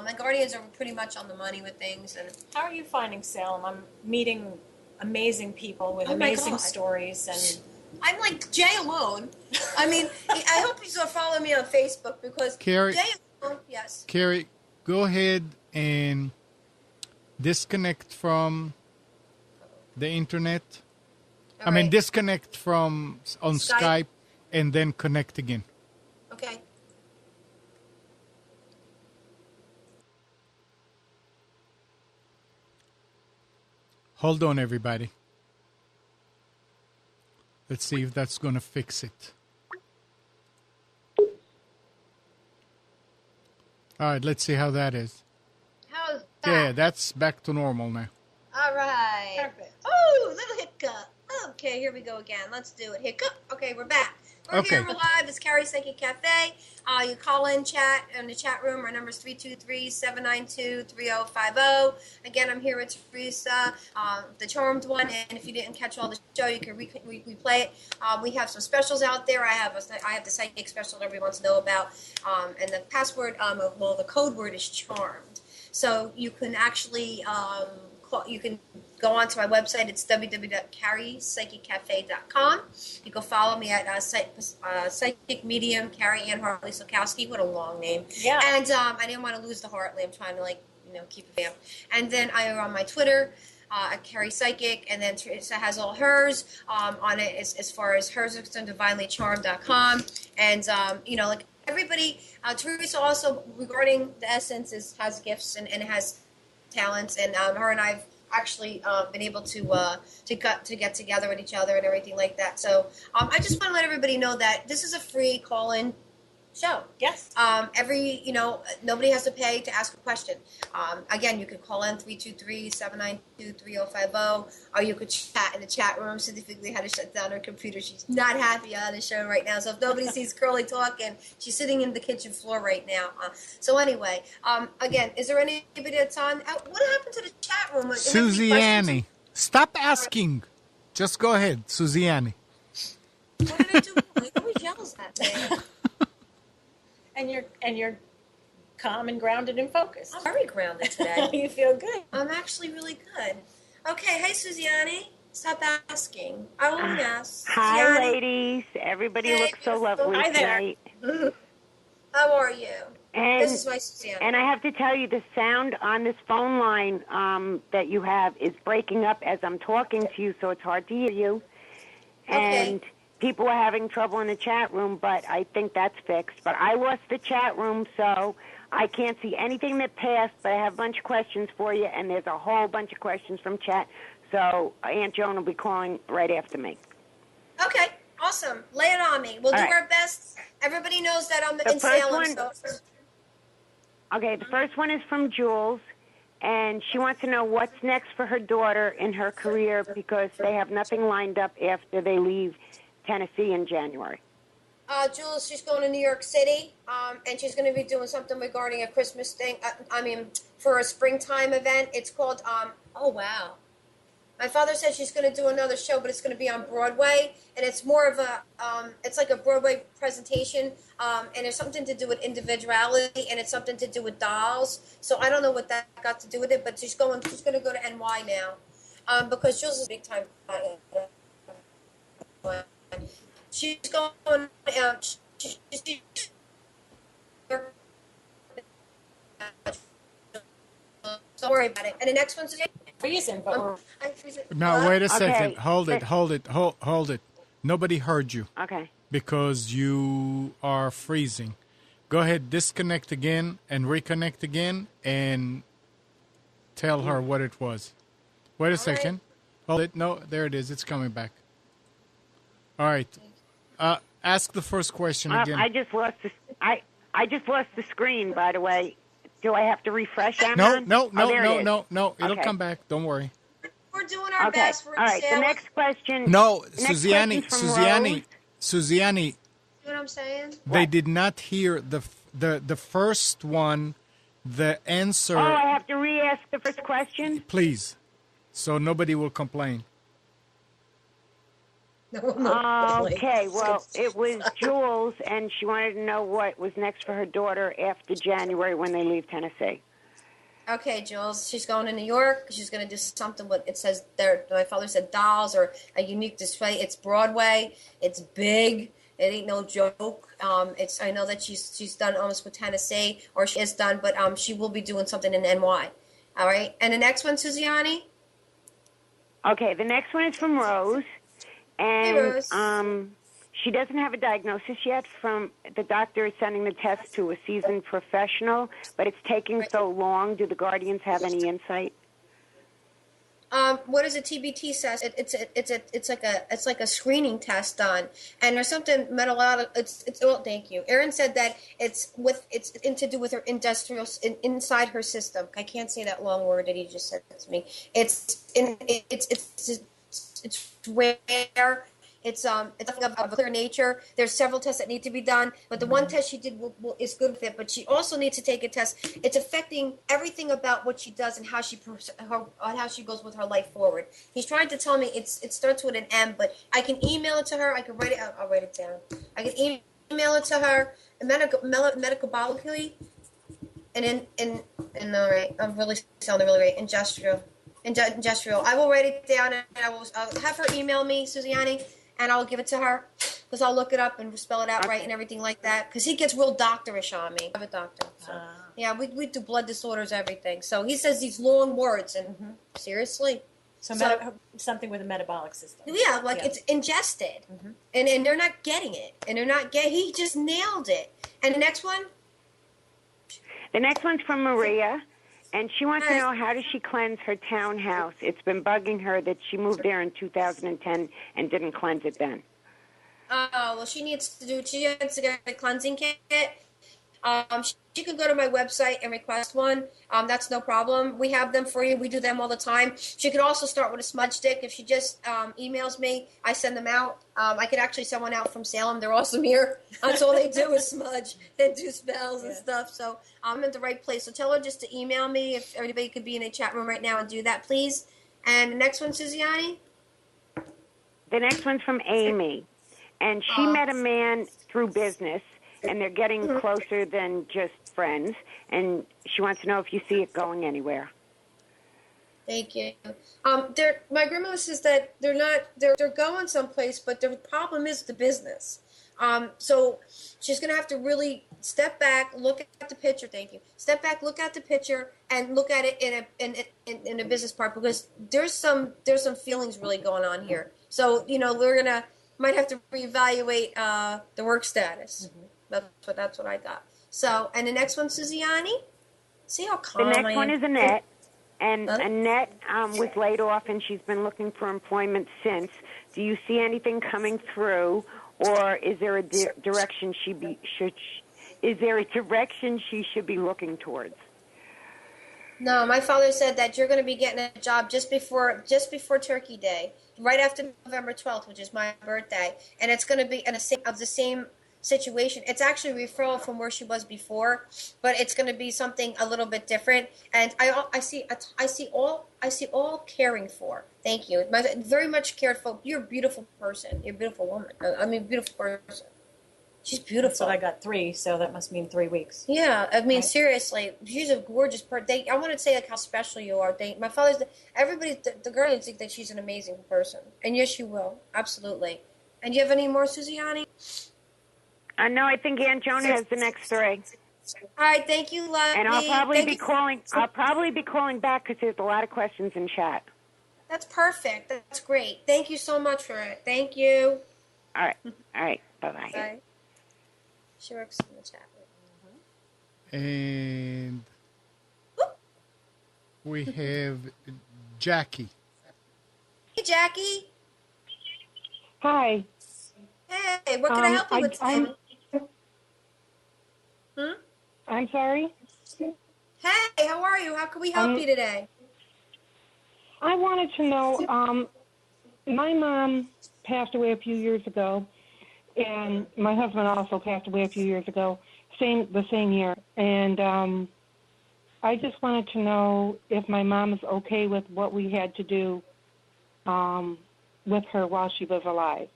Speaker 1: My Guardians are pretty much on the money with things. And
Speaker 2: How are you finding Salem? I'm meeting amazing people with
Speaker 1: Oh my
Speaker 2: amazing
Speaker 1: God.
Speaker 2: stories, and
Speaker 1: I'm like Jay alone. I mean, I hope you're follow me on Facebook, because
Speaker 3: Carrie-
Speaker 1: Jay alone, yes.
Speaker 3: Carrie, go ahead and disconnect from the internet. I mean,
Speaker 1: right.
Speaker 3: disconnect from on Skype, and then connect again.
Speaker 1: Okay.
Speaker 3: Hold on, everybody. Let's see if that's going to fix it. All right, let's see how that is.
Speaker 1: How's that?
Speaker 3: Yeah, that's back to normal now.
Speaker 1: All right.
Speaker 2: Perfect.
Speaker 1: Oh, little hiccup. Okay, here we go again. Let's do it. Hiccup. Okay, we're back. We're here. We're live. It's Carrie Psychic Cafe. You call in, chat in the chat room. Our number is 323-792-3050. Again, I'm here with Teresa, the Charmed one. And if you didn't catch all the show, you can replay it. We have some specials out there. I have the psychic special that everyone wants to know about. And the password, the code word is Charmed. So you can actually you can go onto my website. It's www.carriepsychiccafe.com. You can follow me at Psychic Medium Carrie Ann Hartley Sokowski. What a long name.
Speaker 2: Yeah.
Speaker 1: And I didn't want to lose the Hartley. I'm trying to keep it vamp. And then I am on my Twitter at Carrie Psychic, and then Teresa has all hers on it as far as hers is concerned, divinelycharmed.com. And everybody, Teresa also regarding the essences has gifts and has talents, and her and I've actually been able to get together with each other and everything like that. So I just want to let everybody know that this is a free call-in show.
Speaker 2: Yes.
Speaker 1: Nobody has to pay to ask a question. Again, you can call in 323-792-3050, or you could chat in the chat room. Specifically how to shut down her computer. She's not happy on the show right now. So if nobody sees Curly talking, she's sitting in the kitchen floor right now. So anyway, again, is there anybody that's on? What happened to the chat room?
Speaker 3: Susie Annie. Stop asking. Just go ahead, Susie Annie.
Speaker 1: What did I do? He always yells at me.
Speaker 2: And you're calm and grounded and focused.
Speaker 1: I'm very grounded today.
Speaker 2: You feel good.
Speaker 1: I'm actually really good. Okay, hey Suziani, stop asking. I won't ask.
Speaker 5: Hi,
Speaker 1: Suziani.
Speaker 5: ladies. Everybody looks so lovely
Speaker 2: Hi there.
Speaker 5: tonight.
Speaker 1: How are you?
Speaker 5: And,
Speaker 1: This is my Suziani.
Speaker 5: and I have to tell you, the sound on this phone line that you have is breaking up as I'm talking to you, so it's hard to hear you.
Speaker 1: Okay.
Speaker 5: And people are having trouble in the chat room, but I think that's fixed. But I lost the chat room, so I can't see anything that passed, but I have a bunch of questions for you, and there's a whole bunch of questions from chat. So Aunt Joan will be calling right after me.
Speaker 1: Okay, awesome. Lay it on me. We'll
Speaker 5: All
Speaker 1: do
Speaker 5: right.
Speaker 1: our best. Everybody knows that I'm
Speaker 5: The
Speaker 1: in
Speaker 5: first
Speaker 1: Salem.
Speaker 5: one- Okay, the first one is from Jules, and she wants to know what's next for her daughter in her career because they have nothing lined up after they leave Tennessee in January.
Speaker 1: Jules, she's going to New York City, and she's going to be doing something regarding a Christmas thing. For a springtime event. It's called, oh, wow. My father said she's going to do another show, but it's going to be on Broadway, and it's more of a, it's like a Broadway presentation, and it's something to do with individuality, and it's something to do with dolls. So I don't know what that got to do with it, but she's going to go to NY now, because Jules is a big time. She's going. Don't worry about it. And the next one's
Speaker 2: Reason, but we're
Speaker 3: Now, wait a second.
Speaker 5: Okay.
Speaker 3: Hold it. Nobody heard you
Speaker 5: Okay.
Speaker 3: because you are freezing. Go ahead, disconnect again and reconnect again and tell her what it was. Wait a second. Hold it. No, there it is. It's coming back. All right. Ask the first question again.
Speaker 5: I just lost the I just lost the screen, by the way. Do I have to refresh,
Speaker 3: No,
Speaker 5: Amnon?
Speaker 3: no. It'll
Speaker 5: Okay.
Speaker 3: come back. Don't worry.
Speaker 1: We're doing our
Speaker 5: Okay.
Speaker 1: best. We're
Speaker 5: All right. The
Speaker 1: Salem.
Speaker 5: next question.
Speaker 3: No,
Speaker 5: the next
Speaker 3: Suziani,
Speaker 5: question's from Rose.
Speaker 3: Suziani,
Speaker 1: You know what I'm saying?
Speaker 3: they did not hear the first one, the answer.
Speaker 5: Oh, I have to re-ask the first question?
Speaker 3: Please, so nobody will complain.
Speaker 5: Okay, well, it was Jules, and she wanted to know what was next for her daughter after January when they leave Tennessee.
Speaker 1: Okay, Jules. She's going to New York. She's going to do something with, it says there, my father said dolls or a unique display. It's Broadway. It's big. It ain't no joke. I know that she's done almost with Tennessee, or she is done, but she will be doing something in NY. All right. And the next one, Suziani?
Speaker 5: Okay, the next one is from Rose, and
Speaker 1: Rose.
Speaker 5: she doesn't have a diagnosis yet. From the doctor is sending the test to a seasoned professional, but it's taking so long. Do the guardians have any insight?
Speaker 1: What is a TBT test? It's like a screening test done, and there's something metabolic. Well, thank you. Erin said that it's to do with her industrial inside her system. I can't say that long word that he just said to me. It's where it's something of a clear nature. There's several tests that need to be done, but the one test she did is good with it. But she also needs to take a test. It's affecting everything about what she does and how she goes with her life forward. He's trying to tell me it starts with an M, but I can email it to her. I can write it. I'll write it down. I can email it to her. Metabolically, and in all right. I'm really sounding really right. Industrial. I will write it down and I'll have her email me, Suziani, and I'll give it to her because I'll look it up and spell it out right and everything like that. Because he gets real doctorish on me. I'm a doctor. So. Yeah, we do blood disorders, everything. So he says these long words, and seriously.
Speaker 2: So something with a metabolic system.
Speaker 1: Yeah, it's ingested, and they're not getting it, and they're not getting. He just nailed it. And the next one.
Speaker 5: The next one's from Maria. And she wants to know, how does she cleanse her townhouse? It's been bugging her that she moved there in 2010 and didn't cleanse it then.
Speaker 1: Oh, well, she needs to get a cleansing kit. She can go to my website and request one. That's no problem. We have them for you. We do them all the time. She could also start with a smudge stick. If she just emails me, I send them out. I could actually send one out from Salem. They're awesome here. That's all they do is smudge. They do spells and stuff. So I'm at the right place. So tell her just to email me if everybody could be in a chat room right now and do that, please. And the next one, Suziani?
Speaker 5: The next one's from Amy. And she met a man through business, and they're getting closer than just friends. And she wants to know if you see it going anywhere.
Speaker 1: Thank you. My grandma says that they're going someplace, but the problem is the business. So she's going to have to really step back, look at the picture. Thank you. Step back, look at the picture, and look at it in a business part, because there's some feelings really going on here. So might have to reevaluate the work status. That's what I got. So, and the next one, Suziani. See how calm
Speaker 5: The next
Speaker 1: I am?
Speaker 5: one is Annette. And Annette was laid off, and she's been looking for employment since. Do you see anything coming through, or is there a direction she should be looking towards?
Speaker 1: No, my father said that you're going to be getting a job just before Turkey Day, right after November 12th, which is my birthday, and it's going to be of the same situation. It's actually a referral from where she was before, but it's going to be something a little bit different. And I see all caring for. Thank you. Very much cared for. You're a beautiful person. You're a beautiful woman. Beautiful person. She's beautiful.
Speaker 2: So I got 3, so that must mean 3 weeks.
Speaker 1: Yeah, right? Seriously, she's a gorgeous person. I want to say how special you are. My father's. The girls think that she's an amazing person, and yes, you will, absolutely. And do you have any more, Suziani?
Speaker 5: No, I think Aunt Jonah has the next 3.
Speaker 1: All right, thank you, love.
Speaker 5: And I'll probably be calling. I'll probably be calling back because there's a lot of questions in chat.
Speaker 1: That's perfect. That's great. Thank you so much for it. Thank you.
Speaker 5: All right. Bye-bye.
Speaker 1: Bye. She works in the chat room.
Speaker 3: And we have Jackie.
Speaker 1: Hey, Jackie.
Speaker 9: Hi.
Speaker 1: Hey, what can I help you with today?
Speaker 9: I'm sorry?
Speaker 1: Hey, how are you? How can we help you today?
Speaker 9: I wanted to know, my mom passed away a few years ago, and my husband also passed away a few years ago, the same year. And I just wanted to know if my mom is okay with what we had to do with her while she was alive.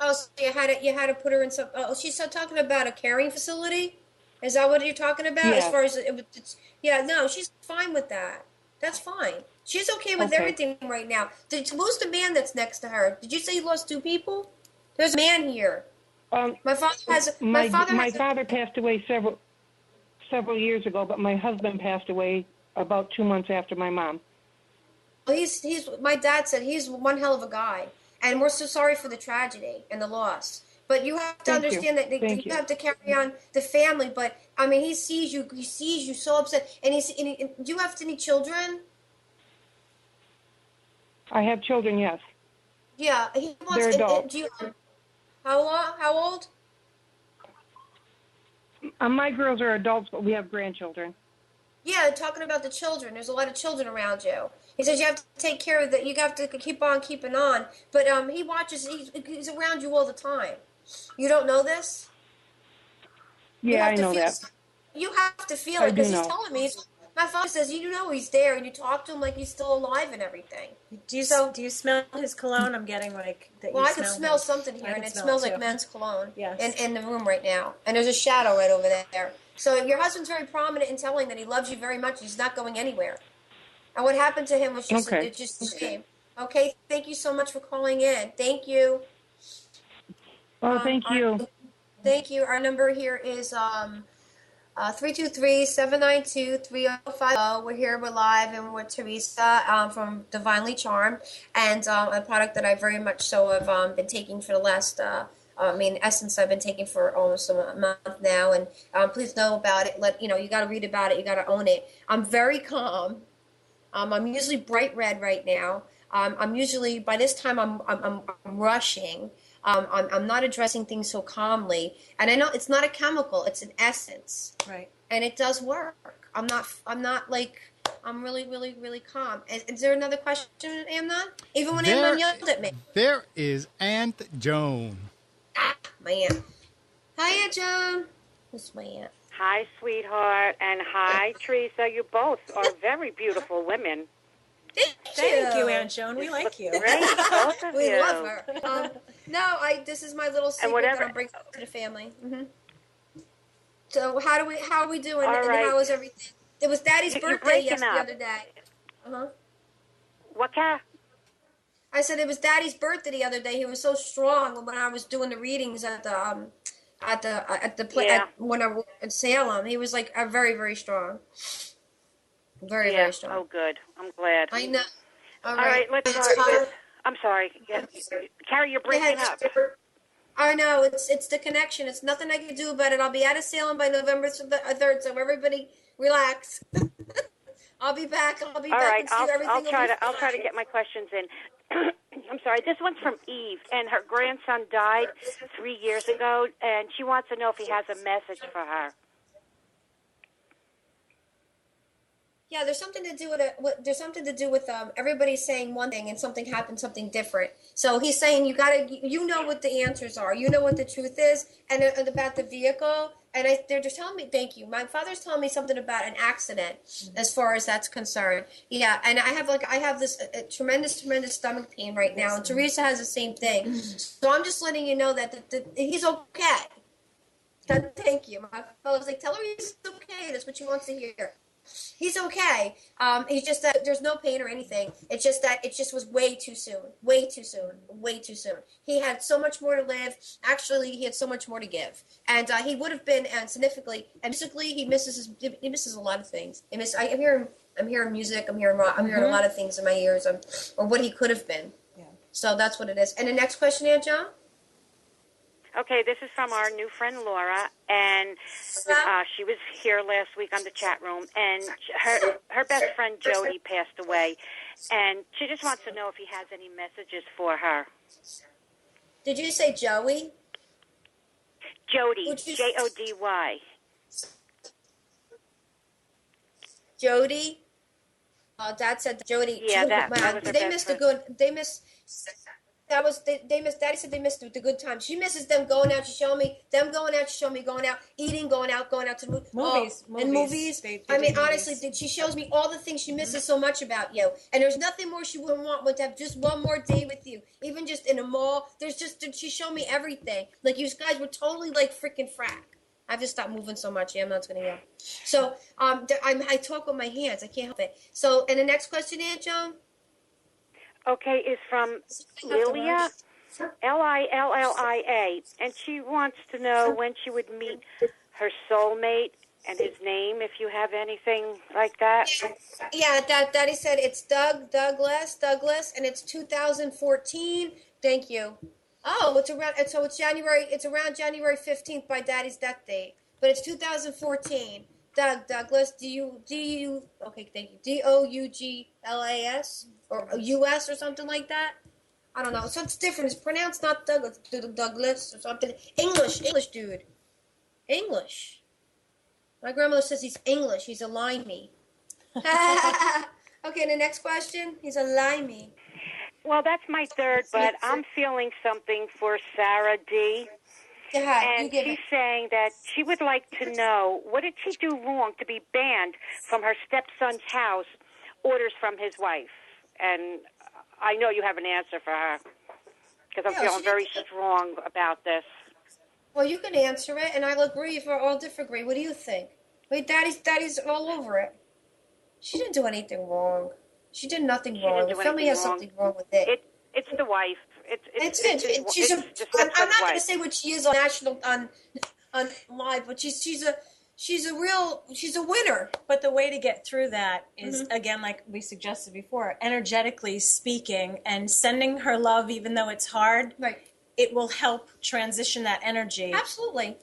Speaker 1: Oh, so you had to put her in some. Oh, she's talking about a caring facility. Is that what you're talking about?
Speaker 9: Yes.
Speaker 1: As far as no, she's fine with that. That's fine. She's okay with everything right now. Who's the man that's next to her? Did you say you lost 2 people? There's a man here. My
Speaker 9: father passed away several years ago, but my husband passed away about 2 months after my mom.
Speaker 1: Well, he's my dad said he's one hell of a guy, and we're so sorry for the tragedy and the loss. But you have to understand that you have to carry on the family. But I mean, he sees you so upset, and do you have any children?
Speaker 9: I have children, yes.
Speaker 1: Yeah, he wants.
Speaker 9: They're adults.
Speaker 1: Do you? How long? How old?
Speaker 9: My girls are adults, but we have grandchildren.
Speaker 1: Yeah, talking about the children. There's a lot of children around you. He says you have to take care of that. You have to keep on keeping on. But he watches. He's around you all the time. You don't know this?
Speaker 9: Yeah, I know that.
Speaker 1: You have to feel
Speaker 9: I
Speaker 1: it because
Speaker 9: do
Speaker 1: he's
Speaker 9: know.
Speaker 1: telling me. My father says you know he's there, and you talk to him like he's still alive and everything.
Speaker 2: Do you smell his cologne? I'm getting like that.
Speaker 1: Well,
Speaker 2: you
Speaker 1: I can smell something here, and it smells like men's cologne.
Speaker 2: Yes.
Speaker 1: In the room right now, and there's a shadow right over there. So your husband's very prominent in telling that he loves you very much. He's not going anywhere. And what happened to him was just it's just a shame. Okay, thank you so much for calling in. Thank you.
Speaker 9: Oh, thank you.
Speaker 1: Thank you. Our number here is 323-792-3050. We're here, we're live, and we're Teresa from Divinely Charmed, and a product that I very much so have been taking for the last, Essence I've been taking for almost a month now, and please know about it. You got to read about it. You got to own it. I'm very calm. I'm usually bright red right now. I'm usually, by this time, I'm rushing. I'm not addressing things so calmly, and I know it's not a chemical; it's an essence,
Speaker 2: right?
Speaker 1: And it does work. I'm not like I'm really, really, really calm. Is there another question, Amnon? Even when Amnon yelled at me,
Speaker 3: there is Aunt Joan.
Speaker 1: My aunt. Hi, Aunt Joan. This is my aunt.
Speaker 5: Hi, sweetheart, and hi, Teresa. You both are very beautiful women.
Speaker 2: Thank you, Aunt Joan. We like you.
Speaker 5: Great, both of
Speaker 1: We
Speaker 5: you.
Speaker 1: love her. This is my little secret that I'm bringing to the family. Mm-hmm. So how are we doing?
Speaker 5: All
Speaker 1: and
Speaker 5: right.
Speaker 1: how is everything? It was Daddy's birthday the other day.
Speaker 5: What cat?
Speaker 1: I said it was Daddy's birthday the other day. He was so strong when I was doing the readings at the when I was in Salem. He was like very, very strong. Very, very strong.
Speaker 5: Oh, good. I'm glad.
Speaker 1: I know.
Speaker 5: All right, let's start with. I'm sorry. Yeah. Carrie, you're breaking up.
Speaker 1: I know. It's the connection. It's nothing I can do about it. I'll be out of Salem by November 3rd, so everybody relax. I'll be back. All right.
Speaker 5: I'll try to get my questions in. I'm sorry. This one's from Eve, and her grandson died 3 years ago, and she wants to know if he has a message for her.
Speaker 1: Yeah, there's something to do with it. There's something to do with everybody saying one thing and something happened, something different. So he's saying you know what the answers are, you know what the truth is, and about the vehicle. And they're just telling me, thank you. My father's telling me something about an accident, as far as that's concerned. Yeah, and I have this tremendous stomach pain right now, and Teresa has the same thing. So I'm just letting you know that he's okay. Thank you. My fellow's like, tell her he's okay. That's what she wants to hear. He's okay. He's just that there's no pain or anything. It's just that it just was way too soon. Way too soon. He had so much more to live. Actually, he had so much more to give. And he would have been, and significantly, and musically, he misses a lot of things. I'm hearing music. I'm hearing rock. I'm hearing a lot of things in my ears, or what he could have been. Yeah. So that's what it is. And the next question, Aunt John?
Speaker 5: Okay, this is from our new friend Laura, and she was here last week on the chat room, and her best friend Jody passed away, and she just wants to know if he has any messages for her.
Speaker 1: Did you say Joey?
Speaker 5: Jody, Jody.
Speaker 1: Jody? Dad said Jody.
Speaker 5: Yeah, that was her
Speaker 1: they
Speaker 5: best
Speaker 1: missed
Speaker 5: friend.
Speaker 1: Daddy said they missed the good times. She misses them going out. She showed me them going out. She showed me going out, eating, going out to movies. And movies.
Speaker 2: They
Speaker 1: honestly, she shows me all the things she misses so much about you. And there's nothing more she wouldn't want but to have just one more day with you. Even just in a mall. She showed me everything. Like, you guys were totally like freaking frack. I've just stopped moving so much. Yeah, I'm not going to yell. So, I talk with my hands. I can't help it. So, and the next question, Aunt Joan?
Speaker 5: Okay, is from Lilia, Lillia, and she wants to know when she would meet her soulmate and his name, if you have anything like that.
Speaker 1: Yeah, Daddy said it's Douglas, and it's 2014. Thank you. Oh, it's around January 15th by Daddy's death date, but it's 2014. Douglas, okay, thank you. Douglas or US or something like that? I don't know. So it's different. It's pronounced not Douglas or something. English, dude. English. My grandmother says he's English. He's a limey. Okay, the next question. He's a limey.
Speaker 5: Well, that's my third, but I'm feeling something for Sarah D. And she's saying that she would like to know, what did she do wrong to be banned from her stepson's house, orders from his wife? And I know you have an answer for her, because I'm feeling very strong about this.
Speaker 1: Well, you can answer it, and I'll agree if we'll disagree. What do you think? Wait, Daddy's all over it. She didn't do anything wrong. She did nothing wrong. The family has something wrong with it.
Speaker 5: It's the wife.
Speaker 1: I'm not going to say what she is on national on live, but she's a winner.
Speaker 2: But the way to get through that is, again, like we suggested before, energetically speaking and sending her love, even though it's hard.
Speaker 1: Right.
Speaker 2: It will help transition that energy.
Speaker 1: Absolutely.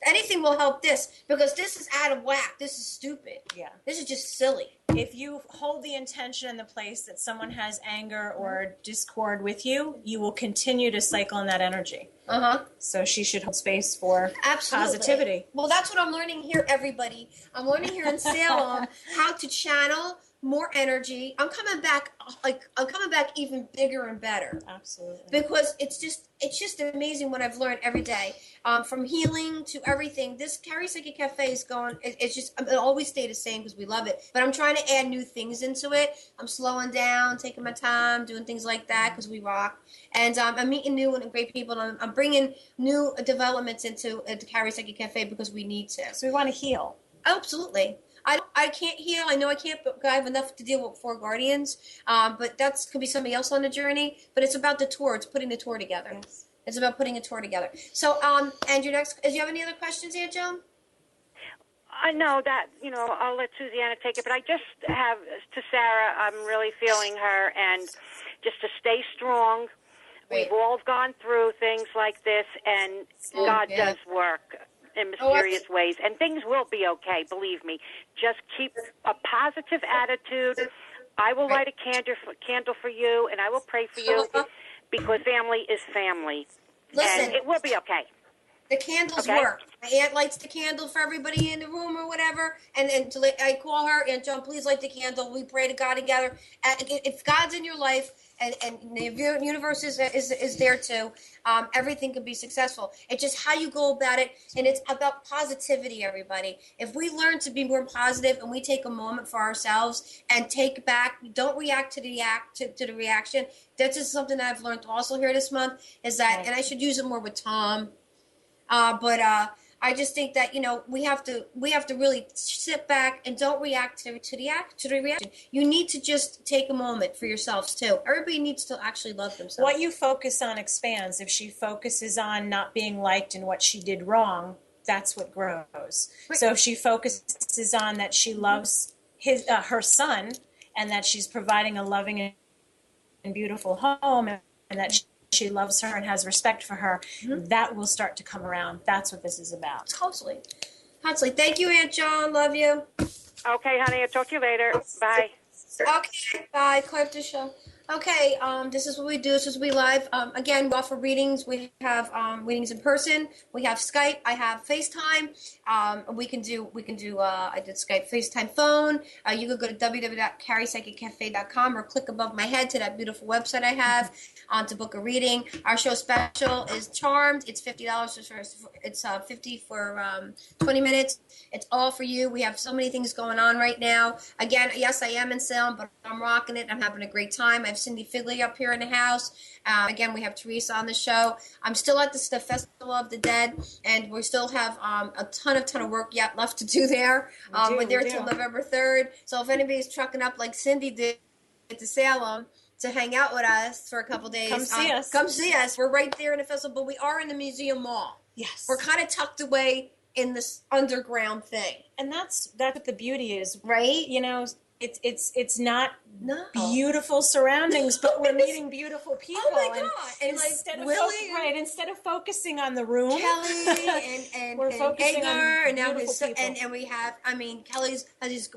Speaker 1: Anything will help this, because this is out of whack. This is stupid.
Speaker 2: Yeah.
Speaker 1: This is just silly.
Speaker 2: If you hold the intention in the place that someone has anger or discord with you, you will continue to cycle in that energy. So she should hold space for positivity.
Speaker 1: Well, that's what I'm learning here, everybody. I'm learning here in Salem how to channel more energy. I'm coming back even bigger and better.
Speaker 2: Absolutely.
Speaker 1: Because it's just amazing what I've learned every day. From healing to everything. This Carrie Psychic Cafe is going, it'll always stay the same because we love it. But I'm trying to add new things into it. I'm slowing down, taking my time, doing things like that because we rock. And I'm meeting new and great people. And I'm bringing new developments into the Carrie Psychic Cafe because we need to.
Speaker 2: So we want to heal.
Speaker 1: Absolutely. I can't heal. I know I can't, but I have enough to deal with 4 guardians. But that could be somebody else on the journey. But it's about the tour. It's putting the tour together.
Speaker 2: Yes.
Speaker 1: It's about putting a tour together. So, and your next, do you have any other questions, Aunt Joan?
Speaker 5: I know that, I'll let Susanna take it, but I just have, to Sarah, I'm really feeling her, and just to stay strong.
Speaker 1: Right.
Speaker 5: We've all gone through things like this, and God does work in mysterious ways, and things will be okay, believe me. Just keep a positive attitude. I will light a candle for you, and I will pray for you, because family is family.
Speaker 1: Listen,
Speaker 5: and it will be okay.
Speaker 1: The candles work. My aunt lights the candle for everybody in the room or whatever, and I call her, Aunt Joan, please light the candle. We pray to God together. If God's in your life and the universe is there too, everything can be successful. It's just how you go about it, and it's about positivity, everybody. If we learn to be more positive and we take a moment for ourselves and take back, don't react to the reaction. That's just something that I've learned also here this month, is that, and I should use it more with Tom. But I just think that we have to really sit back and don't react to the reaction. You need to just take a moment for yourselves too. Everybody needs to actually love themselves.
Speaker 2: What you focus on expands. If she focuses on not being liked and what she did wrong, that's what grows. Right. So if she focuses on that she loves her son, and that she's providing a loving and beautiful home, and that she loves her and has respect for her, that will start to come around. That's what this is about.
Speaker 1: Totally. Thank you, Aunt John. Love you.
Speaker 5: Okay, honey. I'll talk to you later. Bye.
Speaker 1: Okay, bye. Clip the show. Okay, this is what we do. This is we live. Again, we offer readings. We have readings in person. We have Skype. I have FaceTime. We can do. I did Skype, FaceTime, phone. You could go to www.carriepsychiccafe.com or click above my head to that beautiful website I have to book a reading. Our show special is Charmed. It's $50. It's $50 for 20 minutes. It's all for you. We have so many things going on right now. Again, yes, I am in Salem, but I'm rocking it. I'm having a great time. I have Cindy Figley up here in the house. Again, we have Teresa on the show. I'm still at the Festival of the Dead, and we still have a ton of work yet left to do there. We're there till November 3rd. So if anybody's trucking up like Cindy did to Salem to hang out with us for a couple days,
Speaker 2: come see us.
Speaker 1: Come see us. We're right there in the festival, but we are in the Museum Mall.
Speaker 2: Yes.
Speaker 1: We're kind of tucked away in this underground thing.
Speaker 2: And that's what the beauty is.
Speaker 1: Right?
Speaker 2: it's not
Speaker 1: No.
Speaker 2: beautiful surroundings, but we're meeting beautiful people.
Speaker 1: Oh my God. And like
Speaker 2: instead of
Speaker 1: Willie
Speaker 2: instead of focusing on the room,
Speaker 1: Kelly and
Speaker 2: we're focusing on
Speaker 1: Edgar and now
Speaker 2: beautiful
Speaker 1: his
Speaker 2: people.
Speaker 1: and we have Kelly's has his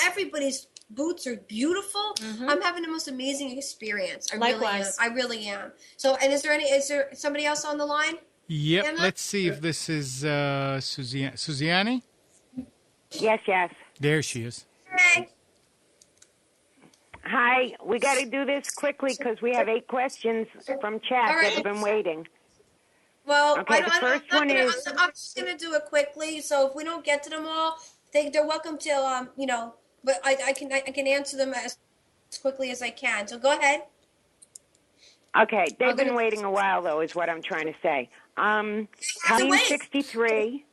Speaker 1: everybody's boots are beautiful. I'm having the most amazing experience.
Speaker 2: Likewise.
Speaker 1: I really am. So and is there somebody else on the line?
Speaker 3: Yep.
Speaker 1: Emma?
Speaker 3: Let's see if this is Suziani.
Speaker 5: Yes, yes.
Speaker 3: There she is.
Speaker 1: Hey.
Speaker 5: Hi, we got to do this quickly because we have 8 questions from chat
Speaker 1: All right.
Speaker 5: that have been waiting.
Speaker 1: Well,
Speaker 5: Okay, the first one is-
Speaker 1: I'm just gonna do it quickly. So if we don't get to them all, they're welcome to but I can answer them as quickly as I can. So go ahead.
Speaker 5: Okay, they've
Speaker 1: I'm
Speaker 5: been
Speaker 1: gonna-
Speaker 5: waiting a while, though, is what I'm trying to say.
Speaker 1: to
Speaker 5: Colleen,
Speaker 1: wait.
Speaker 5: 63,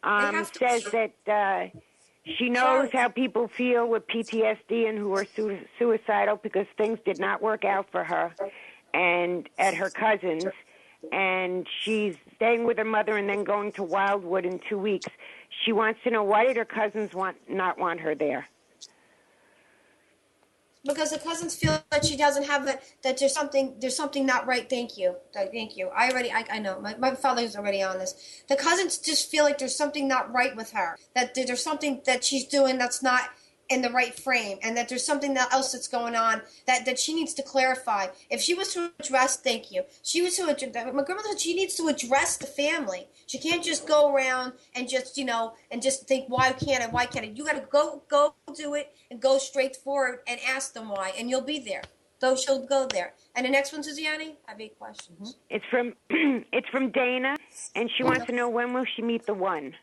Speaker 1: have to
Speaker 5: says
Speaker 1: wait.
Speaker 5: that she knows how people feel with PTSD and who are suicidal because things did not work out for her and at her cousin's. And she's staying with her mother and then going to Wildwood in 2 weeks. She wants to know, why did her cousins not want her there?
Speaker 1: Because the cousins feel that she doesn't have that there's something not right. Thank you. I know. My father's already on this. The cousins just feel like there's something not right with her. That there's something that she's doing that's not in the right frame, and that there's something else that's going on that she needs to clarify. If she was to address, thank you. My grandmother said she needs to address the family. She can't just go around and just think why can't I? You got to go do it and go straight forward and ask them why, and you'll be there. Though she'll go there. And the next one, Suziani, I have 8 questions.
Speaker 5: It's from Dana, and she wants to know, when will she meet the one?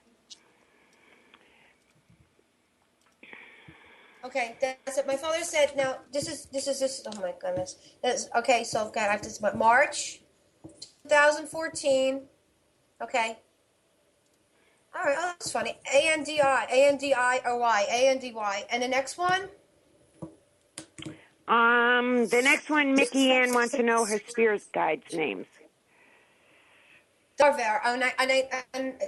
Speaker 1: Okay, that's it. My father said, now, this is, oh my goodness. Okay, so God, I have to, March 2014. Okay. All right, oh, that's funny. A-N-D-I-O-Y. And the next one?
Speaker 5: The next one, Mickey Ann wants to know her spirit guides' names.
Speaker 1: Darvar. And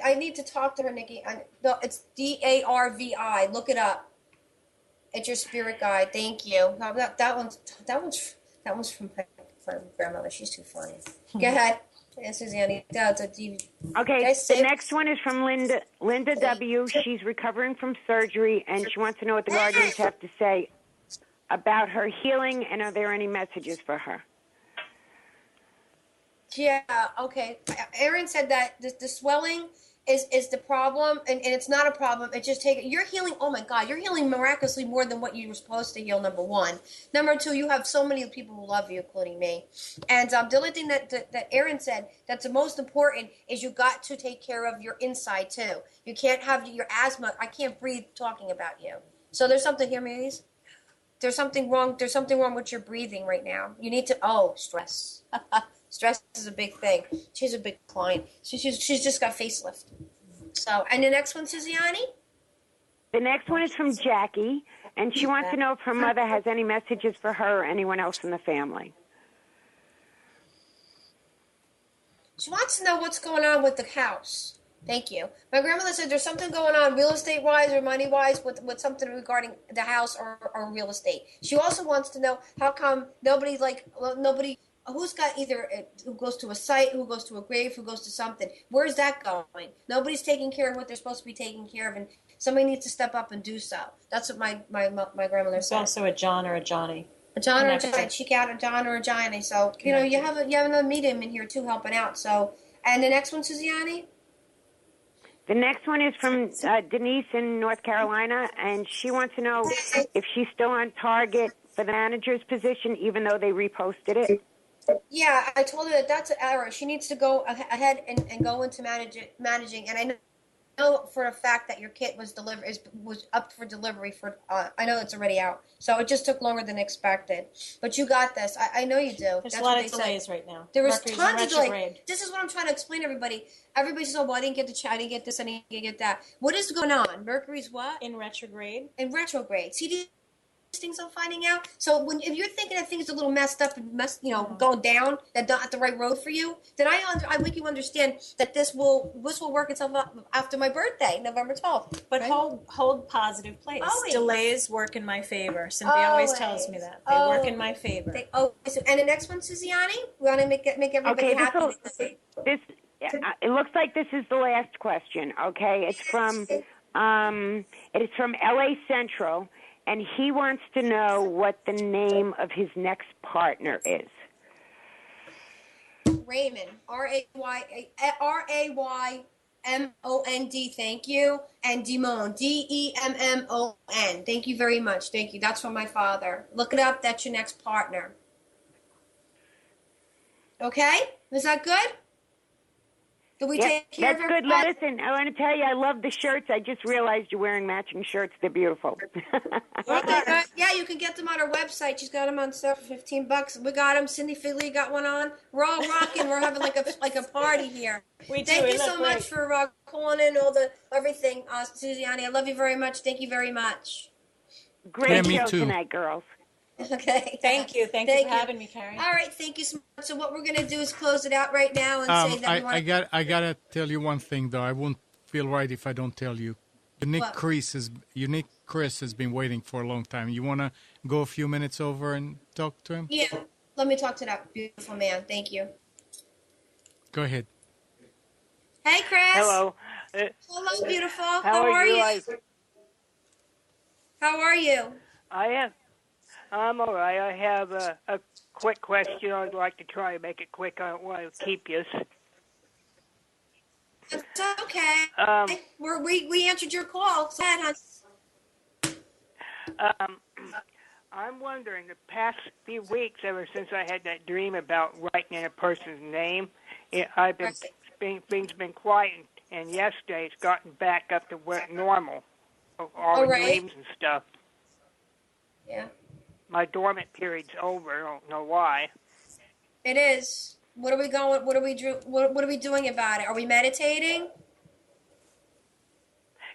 Speaker 1: I need to talk to her, Nikki. It's D-A-R-V-I. Look it up. It's your spirit guide. Thank you. No, that one's from my grandmother. She's too funny. Go ahead. Yeah, Suziani.
Speaker 5: Okay, the next one is from Linda W. She's recovering from surgery, and she wants to know what the guardians have to say about her healing, and are there any messages for her?
Speaker 1: Yeah, okay. Aaron said that the swelling is the problem, and it's not a problem. It just you're healing. Oh my God, you're healing miraculously more than what you were supposed to heal. Number 1. Number 2, you have so many people who love you, including me. And the only thing that Aaron said that's the most important is you got to take care of your inside too. You can't have your asthma. I can't breathe talking about you. So there's something here, Maryse. There's something wrong. There's something wrong with your breathing right now. You need to. Stress. Stress is a big thing. She's a big client. She's just got facelift. So, and the next one, Suziani?
Speaker 5: The next one is from Jackie, and she wants to know if her mother has any messages for her or anyone else in the family.
Speaker 1: She wants to know what's going on with the house. Thank you. My grandmother said there's something going on real estate-wise or money-wise with something regarding the house or real estate. She also wants to know how come nobody who's got either who goes to a site, who goes to a grave, who goes to something. Where's that going? Nobody's taking care of what they're supposed to be taking care of, and somebody needs to step up and do so. That's what my grandmother
Speaker 2: It's
Speaker 1: said.
Speaker 2: also a John or a Johnny.
Speaker 1: A John or a Johnny. Check out a John or a Johnny. So you have another medium in here too helping out. So, and the next one, Suziani?
Speaker 5: The next one is from Denise in North Carolina, and she wants to know if she's still on target for the manager's position, even though they reposted it.
Speaker 1: Yeah, I told her that's an error. She needs to go ahead and go into managing. And I know for a fact that your kit was up for delivery for. I know it's already out, so it just took longer than expected. But you got this. I know you do.
Speaker 2: There's a lot of delays right now.
Speaker 1: There was
Speaker 2: Mercury's
Speaker 1: tons
Speaker 2: in
Speaker 1: of delays.
Speaker 2: retrograde.
Speaker 1: This is what I'm trying to explain to everybody. Everybody says, "Oh, well, I didn't get the chat. I didn't get this. I didn't get that." What is going on? Mercury's what?
Speaker 2: In retrograde.
Speaker 1: In retrograde. See, things I'm finding out. So if you're thinking that things are a little messed up and going down, that not the right road for you, then I make you understand that this will work itself out after my birthday, November 12th.
Speaker 2: But
Speaker 1: right?
Speaker 2: hold positive place.
Speaker 1: Always.
Speaker 2: Delays work in my favor. Cynthia always tells me that. They work in my favor.
Speaker 1: And the next one, Suziani, we want to make everybody happy.
Speaker 5: This it looks like this is the last question. Okay, it's from LA Central, and he wants to know what the name of his next partner is.
Speaker 1: Raymond, RAYMOND, thank you, and Demon, DEMMON. Thank you very much. Thank you. That's from my father. Look it up. That's your next partner. Okay? Is that good? Did we take care
Speaker 5: that's
Speaker 1: of
Speaker 5: good.
Speaker 1: everybody?
Speaker 5: Listen, I want to tell you, I love the shirts. I just realized you're wearing matching shirts. They're beautiful.
Speaker 1: Yeah, you can get them on our website. She's got them on sale for $15. We got them. Cindy Figley got one on. We're all rocking. We're having like a party here. Thank you so much for calling in everything, Suziani. I love you very much. Thank you very much.
Speaker 5: Great show tonight, girls.
Speaker 1: Okay.
Speaker 2: Thank you. Thank you for having me, Carrie.
Speaker 1: All right. Thank you so much. So what we're going to do is close it out right now and say that we want
Speaker 3: I gotta tell you one thing though. I won't feel right if I don't tell you. Unique Chris has been waiting for a long time. You want to go a few minutes over and talk to him?
Speaker 1: Yeah. Let me talk to that beautiful man. Thank you.
Speaker 3: Go ahead.
Speaker 1: Hey, Chris.
Speaker 10: Hello.
Speaker 1: Hello, beautiful.
Speaker 10: How are you guys?
Speaker 1: How are you?
Speaker 10: I'm all right. I have a quick question. I'd like to try and make it quick. I don't want to keep you.
Speaker 1: It's okay. We answered your call. Go ahead, hon.
Speaker 10: I'm wondering, the past few weeks, ever since I had that dream about writing in a person's name, things been quiet, and yesterday it's gotten back up to where normal. All the dreams and stuff.
Speaker 1: Yeah.
Speaker 10: My dormant period's over. I don't know why.
Speaker 1: It is. What are we doing about it? Are we meditating?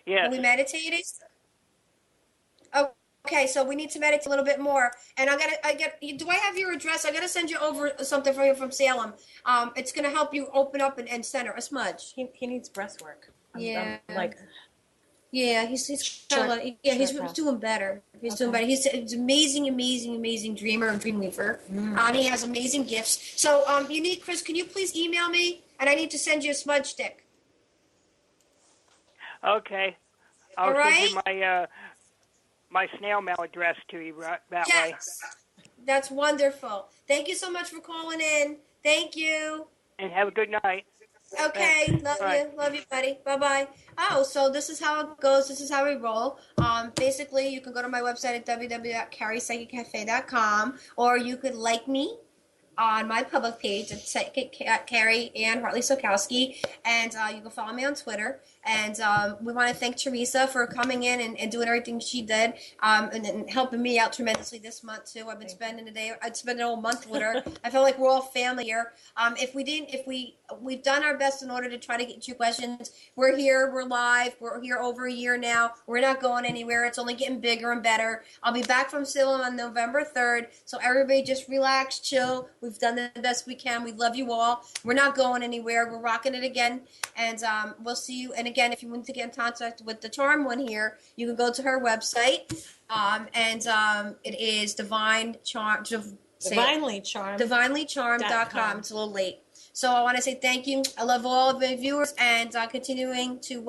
Speaker 10: Yeah.
Speaker 1: Are we meditating? Okay, so we need to meditate a little bit more. And do I have your address? I gotta send you over something for you from Salem. It's gonna help you open up and center a smudge.
Speaker 2: He needs breath work.
Speaker 1: Yeah.
Speaker 2: He's
Speaker 1: doing better. He's doing better. He's an amazing dreamer and dream weaver. He has amazing gifts. So, Chris, can you please email me? And I need to send you a smudge stick.
Speaker 10: Okay. I'll send you my snail mail address to you that way.
Speaker 1: That's wonderful. Thank you so much for calling in. Thank you.
Speaker 10: And have a good night.
Speaker 1: Okay, love you, buddy. Bye-bye. Oh, so this is how it goes. This is how we roll. Basically, you can go to my website at www.carriepsychiccafe.com, or you could like me on my public page at Carrie Ann Hartley Sokowski, and you can follow me on Twitter. And we want to thank Teresa for coming in and doing everything she did, and helping me out tremendously this month too. I've been spending I'd spend a whole month with her. I feel like we're all family here. We've done our best in order to try to get to your questions. We're here, we're live, we're here over a year now. We're not going anywhere. It's only getting bigger and better. I'll be back from Salem on November 3rd. So everybody just relax, chill. We've done the best we can. We love you all. We're not going anywhere. We're rocking it again. And we'll see you. And again, if you want to get in contact with the Charm One here, you can go to her website. It is divinelycharmed.com. It's a little late. So I want to say thank you. I love all of the viewers, and continuing to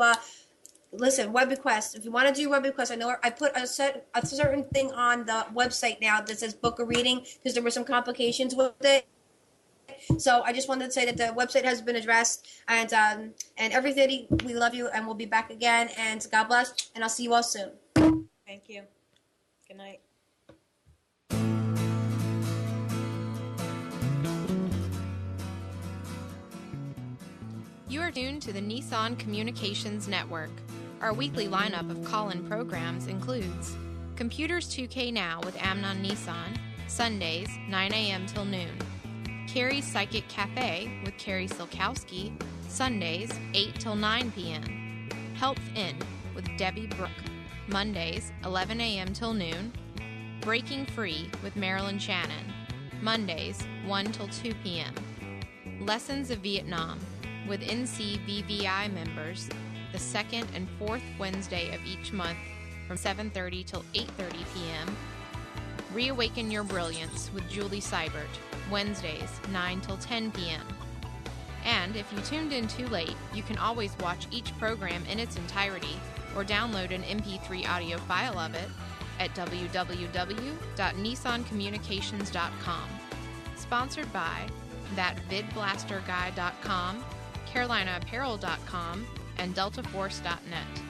Speaker 1: listen. Web requests. If you want to do web requests, I know I put a certain thing on the website now that says book a reading because there were some complications with it. So I just wanted to say that the website has been addressed, and everything. We love you, and we'll be back again. And God bless, and I'll see you all soon.
Speaker 2: Thank you. Good night.
Speaker 11: You are tuned to the Nissan Communications Network. Our weekly lineup of call-in programs includes Computers 2K Now with Amnon Nissan, Sundays, 9 a.m. till noon. Carrie's Psychic Cafe with Carrie Silkowski, Sundays, 8 till 9 p.m. Health In with Debbie Brooke, Mondays, 11 a.m. till noon. Breaking Free with Marilyn Shannon, Mondays, 1 till 2 p.m. Lessons of Vietnam with NCVVI members, the second and fourth Wednesday of each month from 7:30 till 8:30 p.m. Reawaken Your Brilliance with Julie Seibert, Wednesdays, 9 till 10 p.m. And if you tuned in too late, you can always watch each program in its entirety or download an MP3 audio file of it at www.nissancommunications.com. Sponsored by thatvidblasterguy.com, carolinaapparel.com, and deltaforce.net.